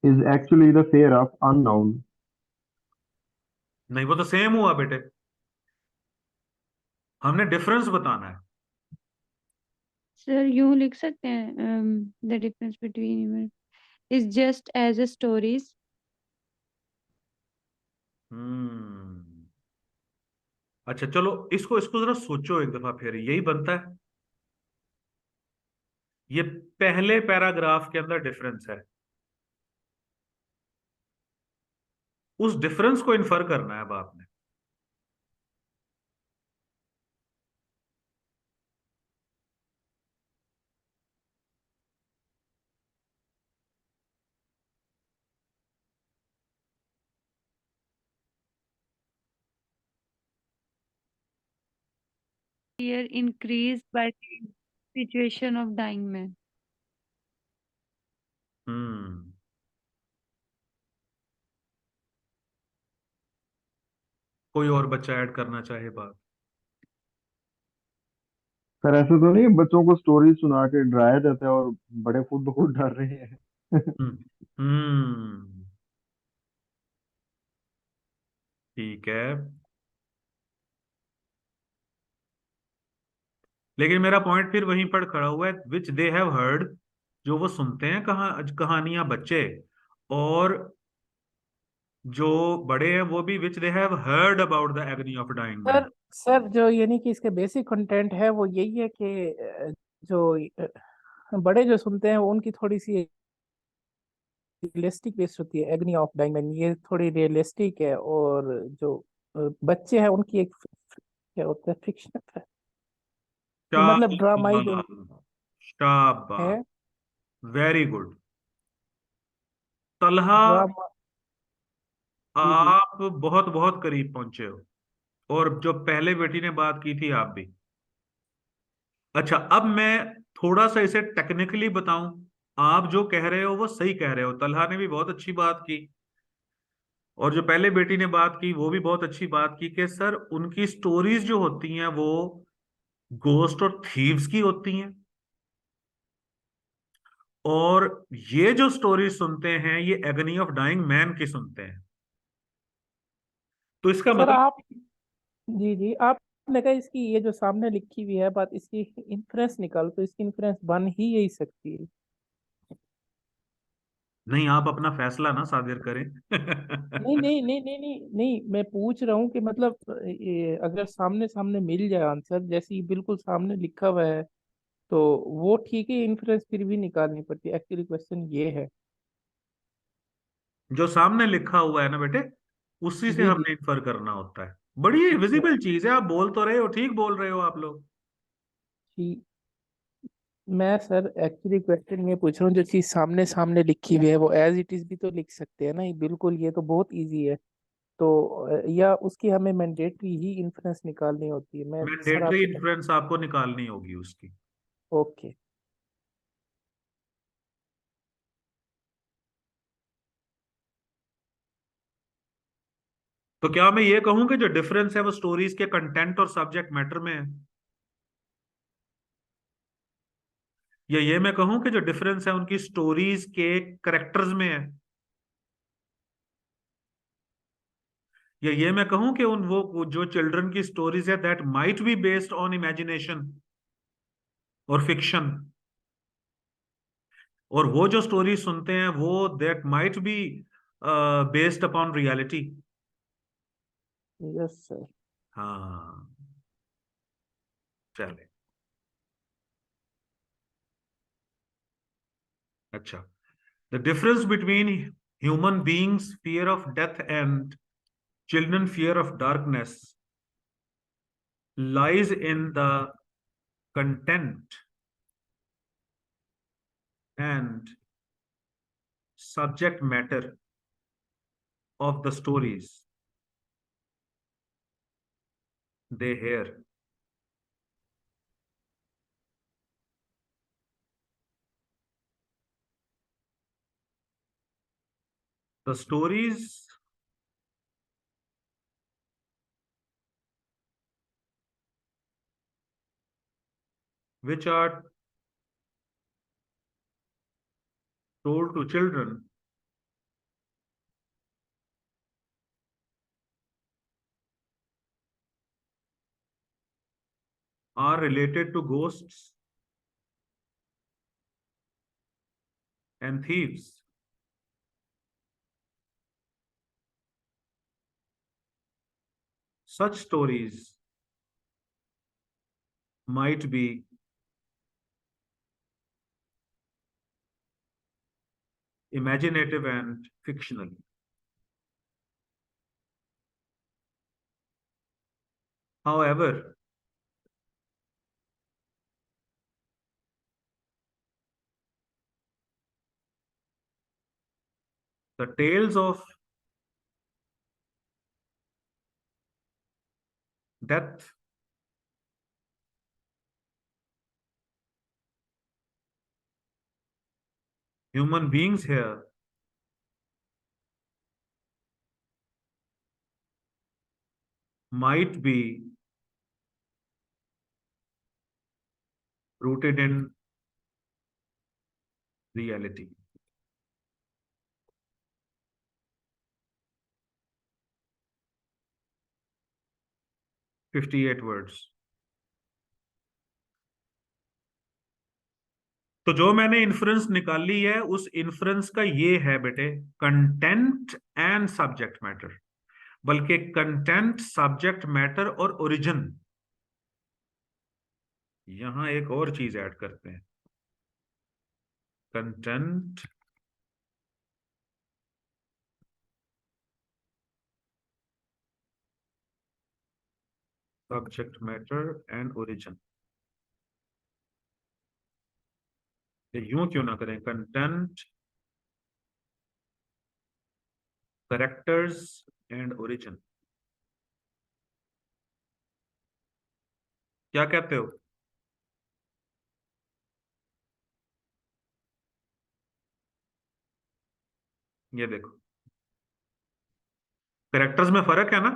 is actually the fear of unknown. नहीं वो तो same हुआ बेटे, हमने difference बताना है। Sir यूं लिख सकते हैं, the difference between human is just as a stories. हम्म, अच्छा चलो, इसको इसको जरा सोचो एक दफा, फिर यही बनता है। ये पहले पैराग्राफ के अंदर डिफरेंस है, उस डिफरेंस को इन्फर करना है अब आपने। fear increased by the situation of dying man. हम्म, कोई और बच्चा ऐड करना चाहे बात? सर ऐसे तो नहीं बच्चों को स्टोरी सुना के डराया जाता है और बड़े खुद ब खुद डर रहे हैं। हम्म हम्म, ठीक है, लेकिन मेरा पॉइंट फिर वहीं पर खड़ा हुआ है, विच दे हैव हर्ड, जो वो सुनते हैं कहानियां बच्चे, और जो बड़े हैं वो भी, which they have heard about the agony of dying man. Sir जो यानी कि इसके बेसिक कंटेंट है वो यही है कि जो बड़े जो सुनते हैं वो उनकी थोड़ी सी रियलिस्टिक बेस्ड होती है। एग्नी ऑफ डाइंग मैन ये थोड़ी रियलिस्टिक है, और जो बच्चे हैं उनकी एक क्या होता है, फिक्शन है, मतलब ड्रामाई जो शाबाश, शाबाश, है, वेरी गुड तलहा, ड्रामा। जी जी। आप बहुत बहुत करीब पहुंचे हो, और जो पहले बेटी ने बात की थी आप भी। अच्छा, अब मैं थोड़ा सा इसे टेक्निकली बताऊं, आप जो कह रहे हो वो सही कह रहे हो, तलहा ने भी बहुत अच्छी बात की, और जो पहले बेटी ने बात की वो भी बहुत अच्छी बात की, कि सर उनकी स्टोरीज जो होती हैं वो गोस्ट और थीव्स की होती हैं, और ये जो स्टोरी सुनते हैं ये एगनी ऑफ डाइंग मैन की सुनते हैं। तो इसका सर मतलब, आप, जी जी, आपने कहा इसकी ये जो सामने लिखी हुई है बात, इसकी इन्फ्रेंस निकाल, तो इसकी इन्फ्रेंस बन ही यही सकती है। नहीं, आप अपना फैसला ना सादिर करें। नहीं नहीं नहीं नहीं नहीं नहीं, मैं पूछ रहा हूँ कि मतलब ये अगर सामने सामने मिल जाए आंसर, जैसे ही बिल्कुल सामने लिखा हुआ है, तो वो ठीक है, इन्फ्रेंस फिर भी निकालनी पड़ती है। एक्चुअली क्वेश्चन ये है। जो सामने लिखा हुआ है ना बेटे, उसी से जी जी। हमने इन्फर करना होता है। बड़ी अच्छा। विजिबल चीज है, आप बोल तो रहे हो, ठीक बोल रहे हो आप लोग। जी, मैं सर एक्चुअली क्वेश्चन ये पूछ रहा हूँ, जो चीज़ सामने सामने लिखी हुई है वो एज इट इज भी तो लिख सकते हैं ना, ये बिल्कुल, ये तो बहुत इजी है। तो या उसकी हमें मैंडेटरी ही इन्फ्रेंस निकालनी होती है। मैं सर मैंडेटरी आपसे, इन्फ्लुएंस आपको निकालनी होगी उसकी। ओके। तो क्या मैं ये कहूं कि जो डिफरेंस है वो स्टोरीज के कंटेंट और सब्जेक्ट मैटर में है, या ये मैं कहूं कि जो डिफरेंस है उनकी स्टोरीज के करेक्टर्स में है, या ये मैं कहूं कि उन वो जो चिल्ड्रन की स्टोरीज है that might be based on imagination और फिक्शन, और वो जो स्टोरी सुनते हैं वो that might be based upon reality. Yes sir. हाँ, चले, अच्छा, the difference between human beings fear of death and children fear of darkness lies in the content and subject matter of the stories they hear. The stories which are told to children are related to ghosts and thieves. Such stories might be imaginative and fictional. However, the tales of death, human beings here might be rooted in reality. $58 words. तो जो मैंने inference निकाली है उस inference का ये है बेटे, कंटेंट एंड सब्जेक्ट मैटर, बल्कि कंटेंट, सब्जेक्ट मैटर और ओरिजिन। यहां एक और चीज ऐड करते हैं, content, subject matter and origin. यूं क्यों ना करें, कंटेंट, कैरेक्टर्स एंड ओरिजिन। क्या कहते हो? ये देखो, कैरेक्टर्स में फर्क है ना,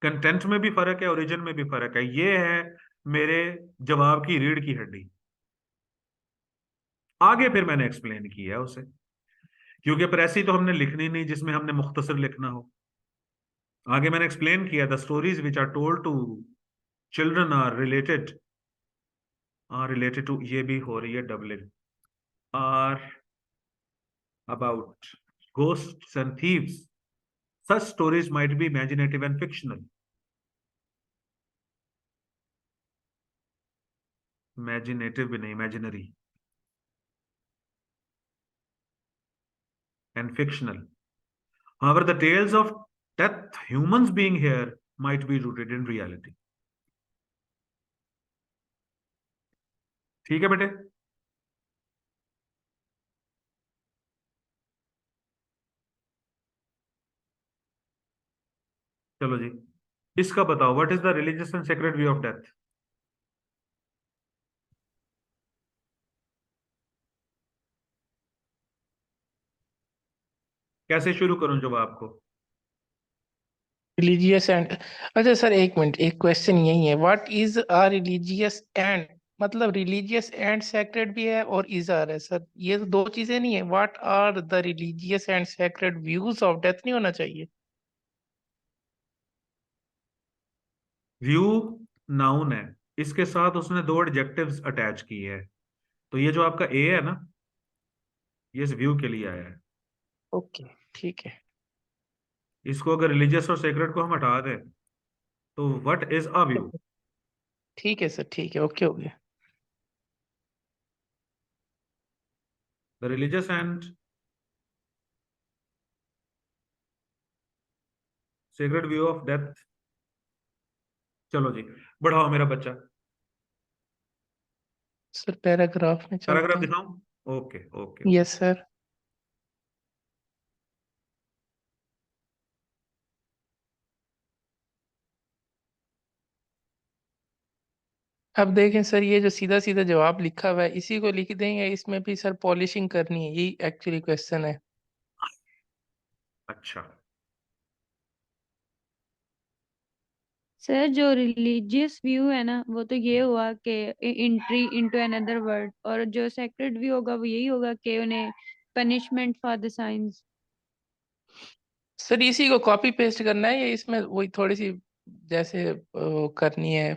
कंटेंट में भी फर्क है, ओरिजिन में भी फर्क है। ये है मेरे जवाब की रीढ़ की हड्डी। आगे फिर मैंने एक्सप्लेन किया उसे, क्योंकि प्रेसी तो हमने लिखनी नहीं जिसमें हमने मुख्तसर लिखना हो। आगे मैंने एक्सप्लेन किया, the stories which are told to children are related to, ये भी हो रही है doubling, are about ghosts and thieves. Such stories might be imaginative and fictional. Imaginative भी नहीं, imaginary and fictional. However, the tales of death, humans being here, might be rooted in reality. ठीक है बेटे? चलो जी, इसका बताओ, what is the religious and sacred view of death? कैसे शुरू करूं जवाब को? रिलीजियस एंड, अच्छा सर एक मिनट, एक क्वेश्चन यही है, what is a religious and, मतलब रिलीजियस एंड सैक्रेड भी है और इज़ार है सर, ये तो दो चीजें नहीं है। What are the religious and sacred views of death नहीं होना चाहिए? व्यू नाउन है, इसके साथ उसने दो एडजेक्टिव्स अटैच किए हैं, तो ये जो आपका ए है ना, ये इस व्यू के लिए आया है। ओके ठीक है। इसको अगर रिलीजियस और सेक्रेड को हम हटा दें तो व्हाट इज अ व्यू? ठीक है सर, ठीक है, ओके हो गया। The religious and sacred view of death. चलो जी, बढ़ाओ मेरा बच्चा, सर पैराग्राफ में चलते पैराग्राफ हैं। दिखाऊं? Okay okay. Yes sir. अब देखें सर, ये जो सीधा सीधा जवाब लिखा हुआ है इसी को लिख देंगे, इसमें भी सर पॉलिशिंग करनी है, यही एक्चुअली क्वेश्चन है। अच्छा, सर जो रिलीजियस व्यू है ना, वो तो ये हुआ कि एंट्री इनटू अनदर वर्ल्ड, और जो सेक्रेड व्यू होगा वो यही होगा कि उन्हें punishment for the science. Sir इसी को कॉपी पेस्ट करना है या इसमें वही थोड़ी सी जैसे करनी है?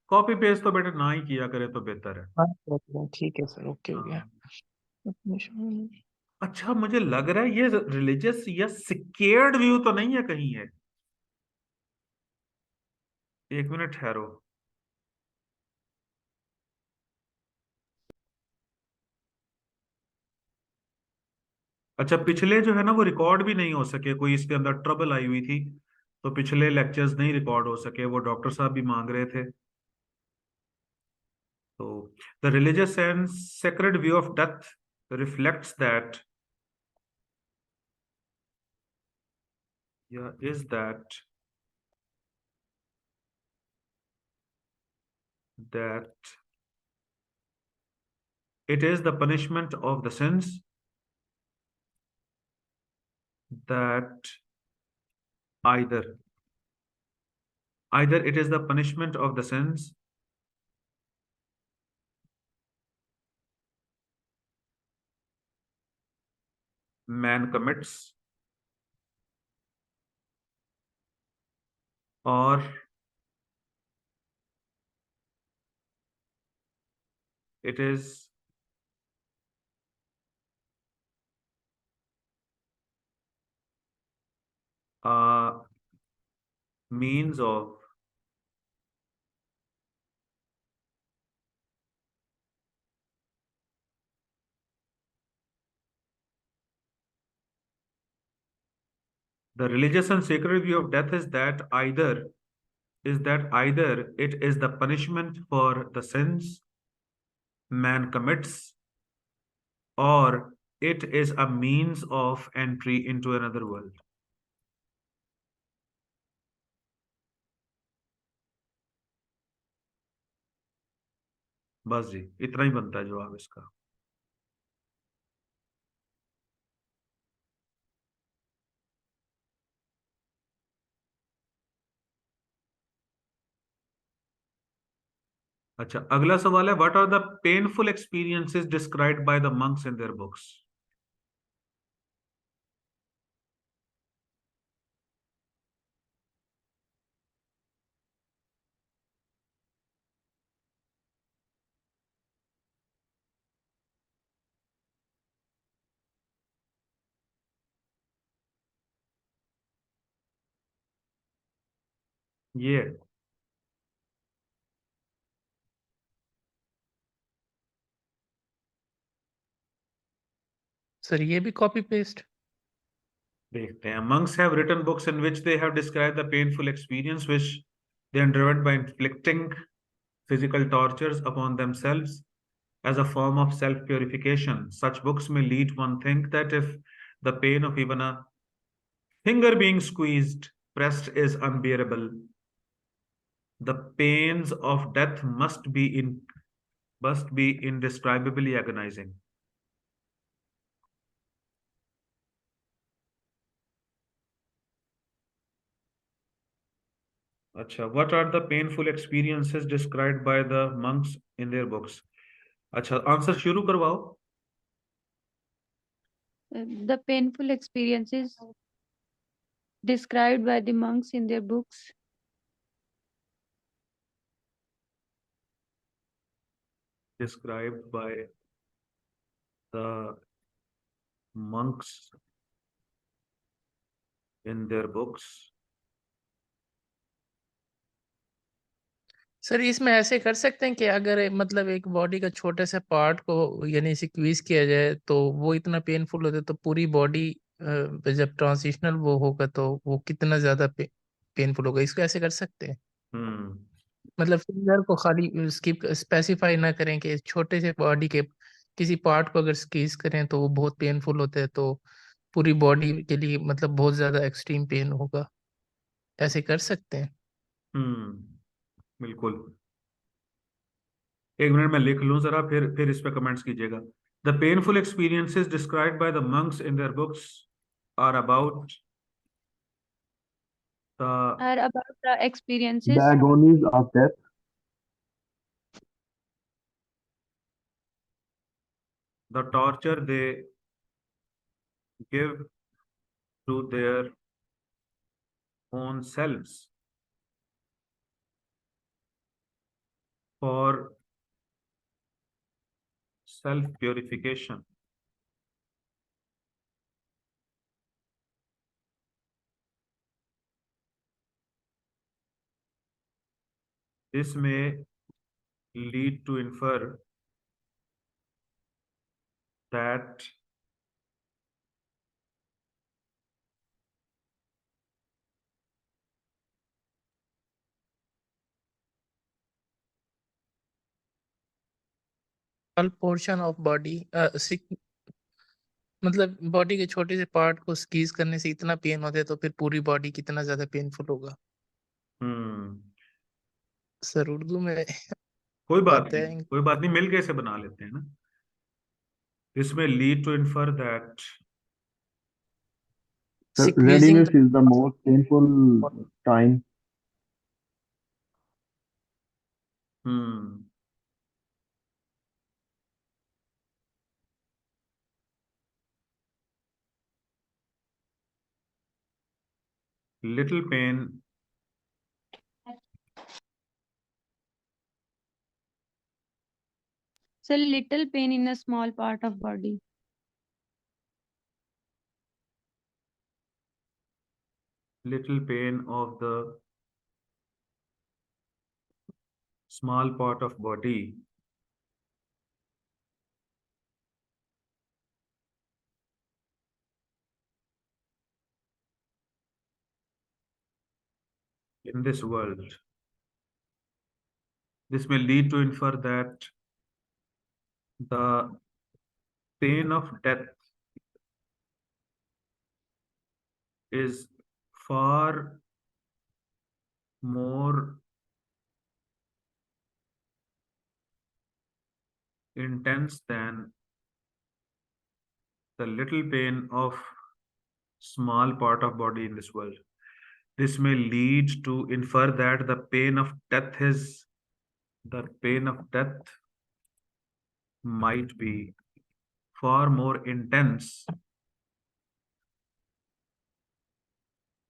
कॉपी पेस्ट तो बेटा ना ही किया करे तो बेहतर है। हाँ ठीक है सर, ओके हो गया। हाँ। अच्छा, मुझे लग रहा है ये रिलीजियस या सिक्योर्ड व्यू तो नहीं है कहीं है। एक मिनट ठहरो, अच्छा, पिछले जो है ना वो रिकॉर्ड भी नहीं हो सके, कोई इसके अंदर ट्रबल आई हुई थी, तो पिछले लेक्चर्स नहीं रिकॉर्ड हो सके, वो डॉक्टर साहब भी मांग रहे थे। तो the religious and sacred view of death reflects that, या is that it is the punishment of the sins that either it is the punishment of the sins man commits, or it is a means of the religious and sacred view of death is that either it is the punishment for the sins man commits, or it is a means of entry into another world. बस जी, इतना ही बनता है जवाब इसका। अच्छा, अगला सवाल है, what are the painful experiences described by the monks in their books? ये सर ये भी कॉपी पेस्ट? देखते हैं। Monks have written books in which they have described the painful experience which they underwent by inflicting physical tortures upon themselves as a form of self-purification. Such books may lead one think that if the pain of even a finger being squeezed, pressed is unbearable, the pains of death must be indescribably agonizing. अच्छा, what are the painful experiences described by the monks in their books? अच्छा, answer शुरू करवाओ। The painful experiences described by the monks in their books. Described by the monks in their books. Sir इसमें ऐसे कर सकते हैं कि अगर मतलब एक बॉडी का छोटे से पार्ट को यानी स्क्वीज किया जाए तो वो इतना पेनफुल होता है, तो पूरी बॉडी जब ट्रांजिशनल वो होगा तो वो कितना ज्यादा पेनफुल होगा, इसको ऐसे कर सकते हैं? हम्म मतलब फिंगर को खाली स्किप स्पेसिफाई ना करें कि छोटे से बॉडी के किसी पार्ट को अगर स्क्वीज करें तो वो बहुत पेनफुल होता है, तो पूरी बॉडी के लिए मतलब बहुत ज्यादा एक्सट्रीम पेन होगा, ऐसे कर सकते हैं? बिल्कुल। एक मिनट में लिख लूं जरा, फिर इस पे कमेंट्स कीजिएगा। The painful experiences described by the monks in their books are about the Are about the The experiences, agonies of death, torture they give to their own selves for self purification. This may lead to infer that all portion of body मतलब body के छोटे से part को squeeze करने से इतना pen होता है, तो फिर पूरी बॉडी कितना ज्यादा पेनफुल होगा। सर उर्दू में कोई बात नहीं, बताएंगे। कोई बात नहीं, मिलके इसे बना लेते हैं ना। इसमें lead to infer that Sir, Squeezing readiness is the most painful time. Hmm little pain So little pain in a small part of body. little pain of the small part of body in this world. This may lead to infer that the pain of death is far more intense than the little pain of small part of body in this world. This may lead to infer that the pain of death might be far more intense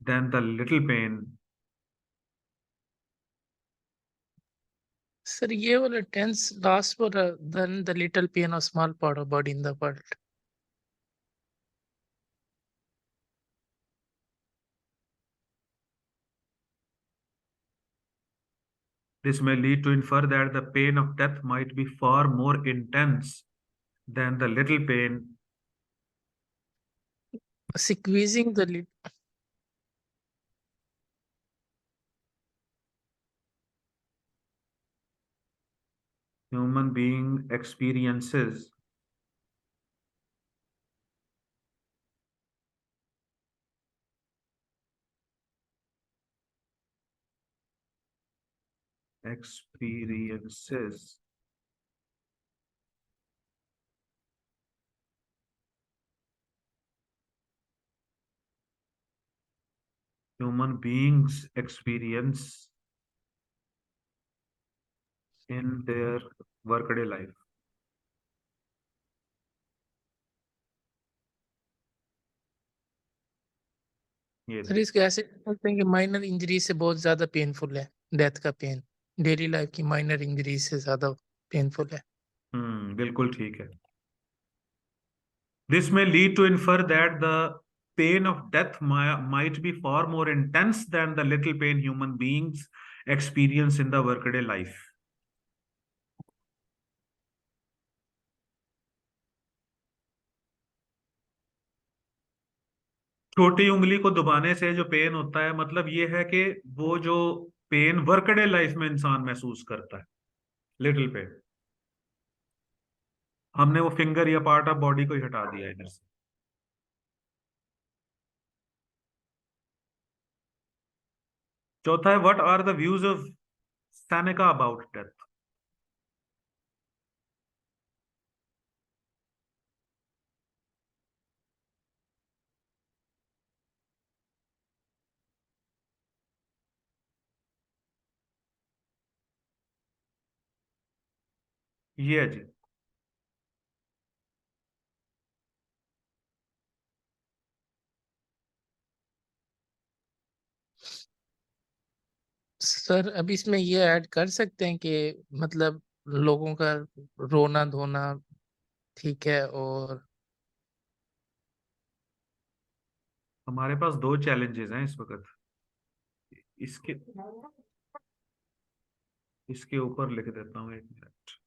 than the little pain. Sir ये वाला tense last for than the little pain of small part of body in the world. This may lead to infer that the pain of death might be far more intense than the little pain. Squeezing the lid. Human being experiences human beings experience in their workaday life. ये sir इसको ऐसे बोलते हैं कि minor injury से बहुत ज्यादा painful है डेथ का पेन, डेली लाइफ की माइनर इंजरी से ज्यादा पेनफुल है। बिल्कुल ठीक है। This may lead to infer that the pain of death might be far more intense than the little pain human beings experience in the workaday life. छोटी उंगली को दबाने से जो पेन होता है, मतलब ये है कि वो जो पेन वर्कडे लाइफ में इंसान महसूस करता है, लिटिल पेन, हमने वो फिंगर या पार्ट ऑफ बॉडी को ही हटा दिया इधर से। चौथा है, what are the views of Seneca about death? ये है जी। सर अब इसमें ये ऐड कर सकते हैं कि मतलब लोगों का रोना धोना ठीक है, और हमारे पास दो चैलेंजेस हैं इस वक्त। इसके ऊपर लिख देता हूं, एक मिनट।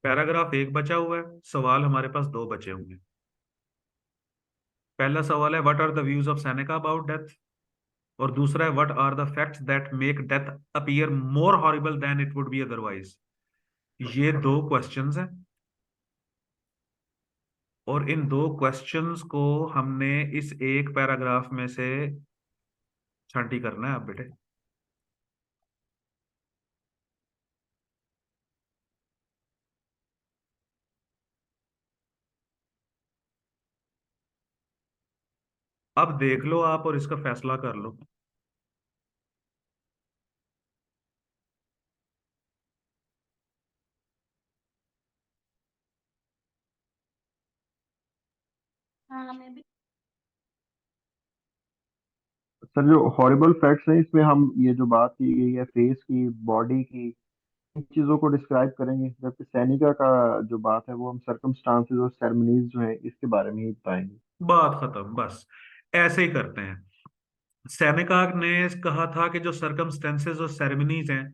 पैराग्राफ 1 बचा हुआ है, सवाल हमारे पास 2 बचे होंगे। पहला सवाल है, what are the views of Seneca about death, और दूसरा है, what are the facts that make death appear more horrible than it would be otherwise. ये दो क्वेश्चंस हैं और इन दो क्वेश्चंस को हमने इस एक पैराग्राफ में से छांटी करना है आप बेटे। अब देख लो आप और इसका फैसला कर लो। हाँ मैं भी। सर जो हॉरिबल फैक्ट्स हैं इसमें हम ये जो बात की गई है फेस की, बॉडी की, इन चीजों को डिस्क्राइब करेंगे, जबकि सैनिका का जो बात है वो हम सरकमस्टांसेस और सेरेमनीज जो है इसके बारे में ही बताएंगे। बात खत्म, बस ऐसे ही करते हैं। सेनेका ने कहा था कि जो सरकमस्टेंसेस और सेरेमनीज हैं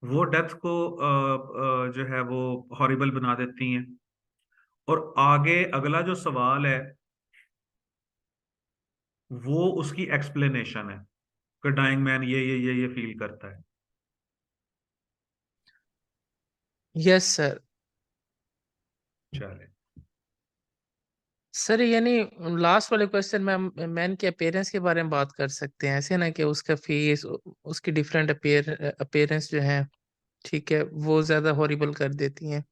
वो डेथ को जो है वो हॉरिबल बना देती हैं। और आगे अगला जो सवाल है वो उसकी एक्सप्लेनेशन है कि डाइंग मैन ये फील करता है। Yes sir. चले। सर यानी लास्ट वाले क्वेश्चन में हम मैन के अपीयरेंस के बारे में बात कर सकते हैं, ऐसे ना कि उसका फेस, उसकी डिफरेंट अपीयरेंस जो है, ठीक है, वो ज्यादा हॉरिबल कर देती हैं।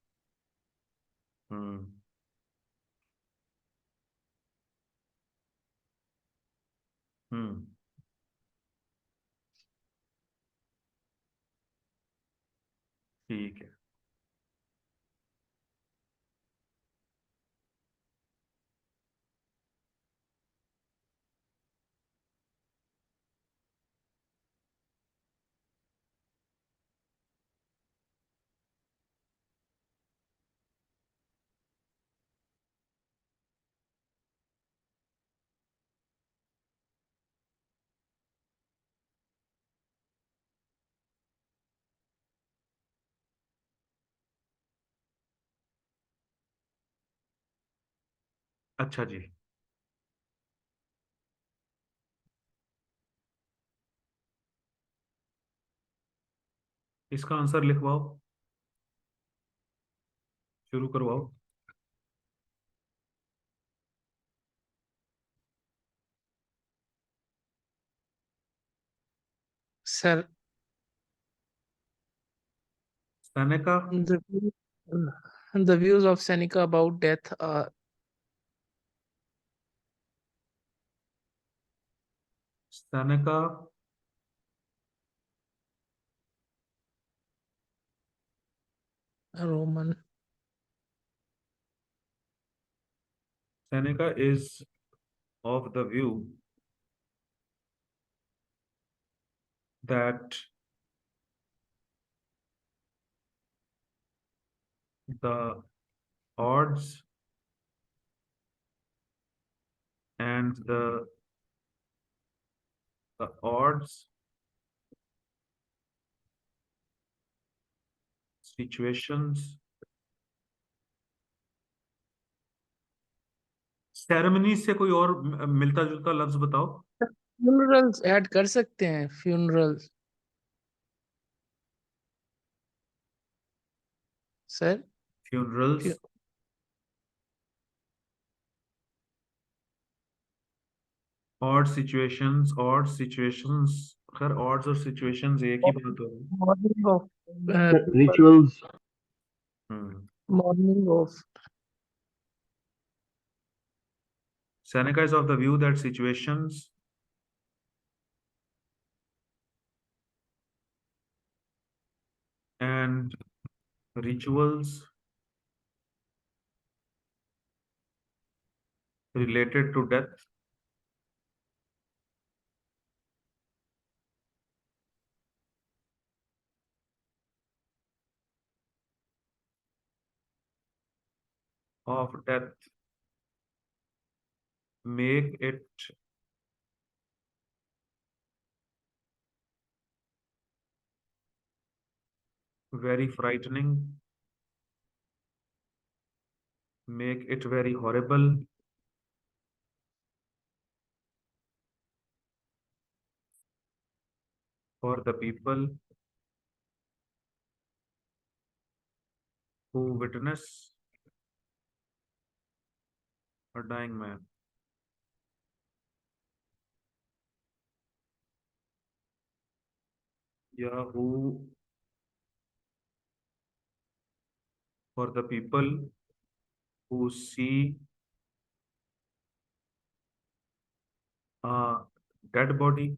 हम्म। हम्म। ठीक है। अच्छा जी, इसका आंसर लिखवाओ, शुरू करवाओ। Sir Seneca. the the views of Seneca about death are Seneca Roman. Seneca is of the view that the odds and the odds, situations, ceremony से कोई और मिलता जुलता लफ्ज बताओ। फ्यूनरल्स ऐड कर सकते हैं, funerals sir. Funerals, odd situations. खैर ऑड्स और सिचुएशंस एक ही बात होगी। Morning of rituals. Hmm. Morning of Seneca is of the view that situations and rituals related to death of death make it very frightening, make it very horrible for the people who witness a dying man. Yeah, who for the people who see a dead body.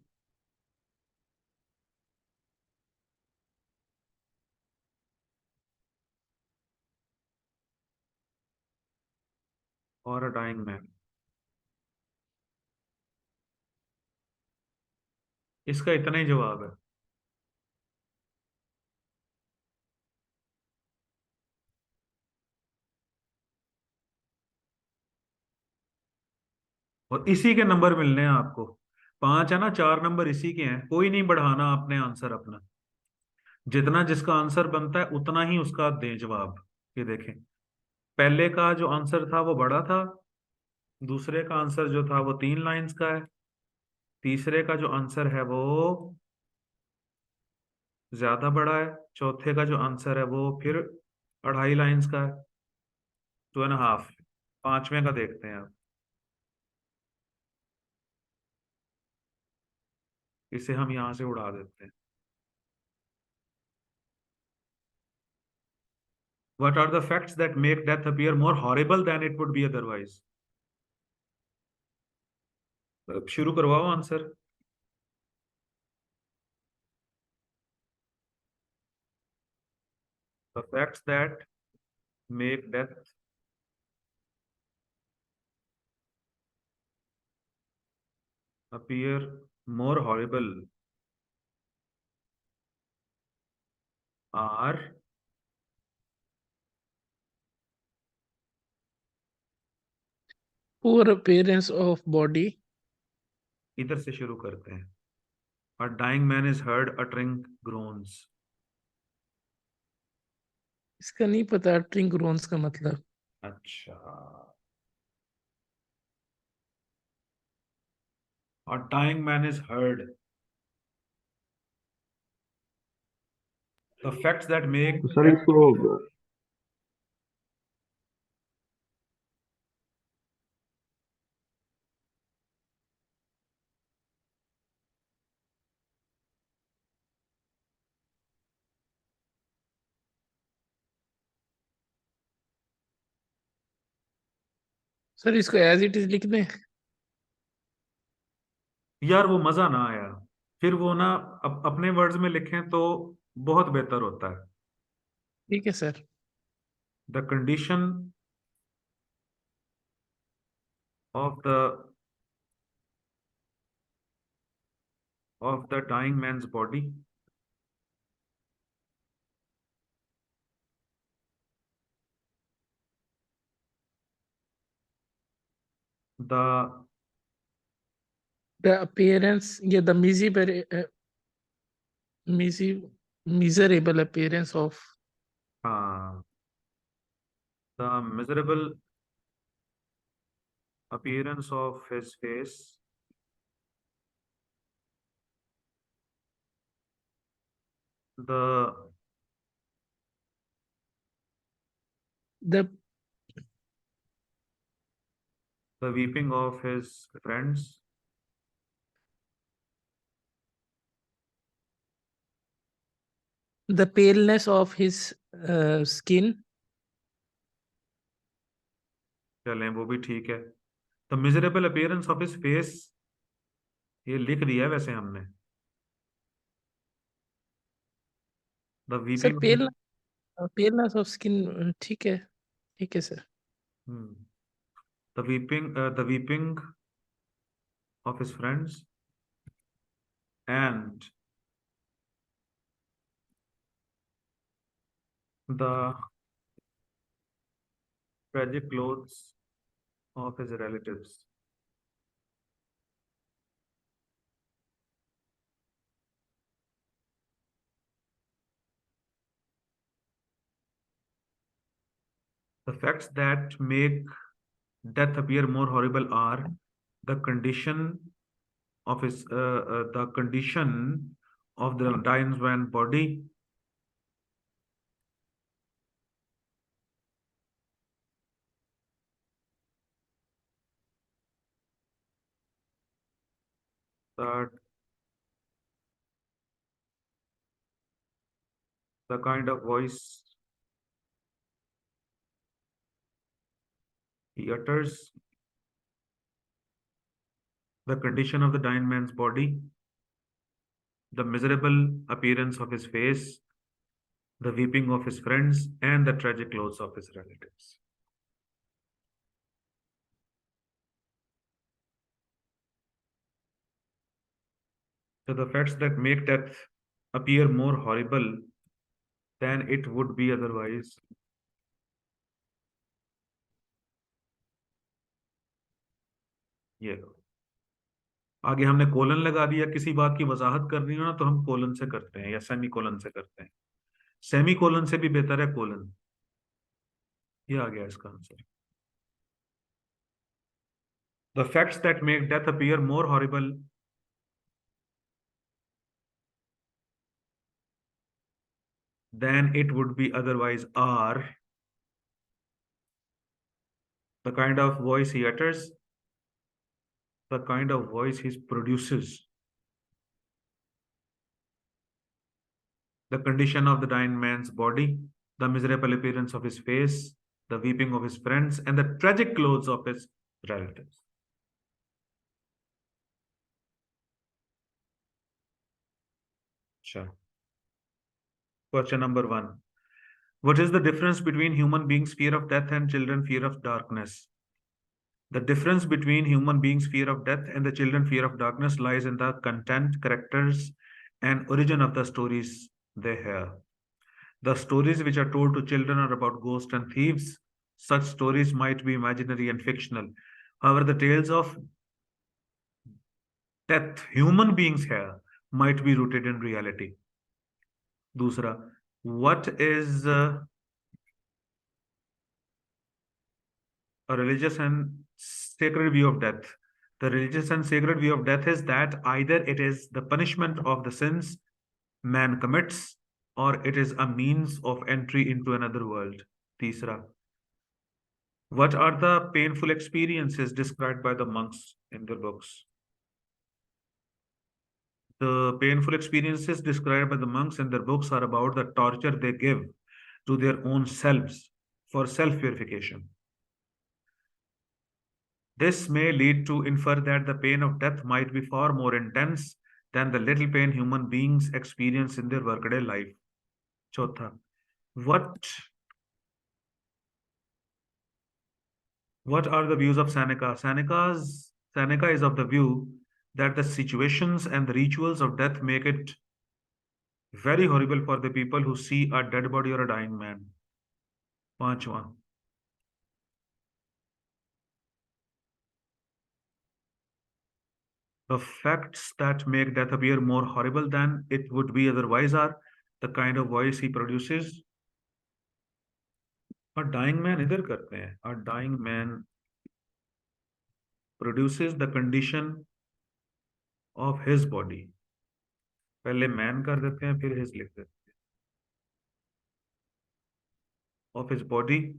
Or a dying man. इसका इतना ही जवाब है। और इसी के number मिलने हैं आपको। 5 है ना, 4 नंबर इसी के हैं, कोई नहीं बढ़ाना आपने आंसर अपना। जितना जिसका आंसर बनता है उतना ही उसका दें जवाब। ये देखें, पहले का जो आंसर था वो बड़ा था, दूसरे का आंसर जो था वो 3 लाइंस का है, तीसरे का जो आंसर है वो ज्यादा बड़ा है, चौथे का जो आंसर है वो फिर 2.5 लाइंस का है, 2.5। पांचवें का देखते हैं आप। इसे हम यहां से उड़ा देते हैं। What are the facts that make death appear more horrible than it would be otherwise? अब शुरू करवाओ answer. The facts that make death appear more horrible are poor appearance of body, इधर से शुरू करते हैं। A dying man is heard uttering groans. इसका नहीं पता uttering groans का मतलब। अच्छा, a dying man is heard. The facts that make तो सर इसको सर इसको एज इट इज लिख दें। यार वो मजा ना आया, फिर वो ना अपने वर्ड्स में लिखें तो बहुत बेहतर होता है। ठीक है sir. The condition of the dying man's body the The appearance या the miserable appearance of the miserable appearance of his face the the weeping of his friends the paleness of his skin, चलें वो भी ठीक है। The miserable appearance of his face ये लिख दिया है वैसे हमने। The sir weeping paleness of skin ठीक है sir. the weeping of his friends and the tragic clothes of his relatives. The facts that make death appear more horrible are the condition of the condition of the dying man's body, that the kind of voice he utters, the condition of the dying man's body, the miserable appearance of his face, the weeping of his friends, and the tragic close of his relatives. So the facts that make death appear more horrible than it would be otherwise. ये लो। आगे हमने colon लगा दिया, किसी बात की वजाहत करनी हो ना तो हम कोलन से करते हैं या सेमी कोलन से करते हैं। सेमी कोलन से भी बेहतर है कोलन। ये आ गया इसका answer. The facts that make death appear more horrible than it would be otherwise are the kind of voice he utters, the kind of voice he produces, the condition of the dying man's body, the miserable appearance of his face, the weeping of his friends, and the tragic clothes of his relatives. Sure. Question number 1. What is the difference between human beings' fear of death and children fear of darkness? The difference between human beings' fear of death and the children fear of darkness lies in the content, characters, and origin of the stories they hear. The stories which are told to children are about ghosts and thieves. Such stories might be imaginary and fictional. However, the tales of death human beings hear might be rooted in reality. Dusra, what is a religious and sacred view of death? The religious and sacred view of death is that either it is the punishment of the sins man commits, or it is a means of entry into another world. Tisra, what are the painful experiences described by the monks in their books? The painful experiences described by the monks in their books are about the torture they give to their own selves for self-purification. This may lead to infer that the pain of death might be far more intense than the little pain human beings experience in their workaday life. Chotha, what are the views of Seneca? Seneca is of the view that the situations and the rituals of death make it very horrible for the people who see a dead body or a dying man. Panchwa, the facts that make death appear more horrible than it would be otherwise are the kind of voice he produces. A dying man इधर करते हैं. A dying man produces the condition of his body. पहले man कर देते हैं फिर his लिख देते हैं. Of his body,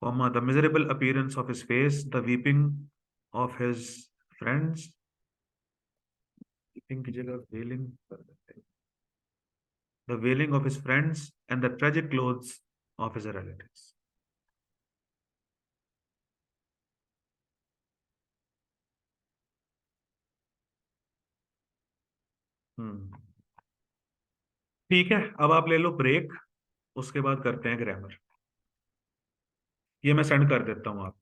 comma, the miserable appearance of his face, the weeping of his friends. Weeping की जगह wailing कर देते हैं. The wailing of his friends and the tragic clothes of his relatives. ठीक है, अब आप ले लो ब्रेक, उसके बाद करते हैं ग्रामर. ये मैं सेंड कर देता हूं आप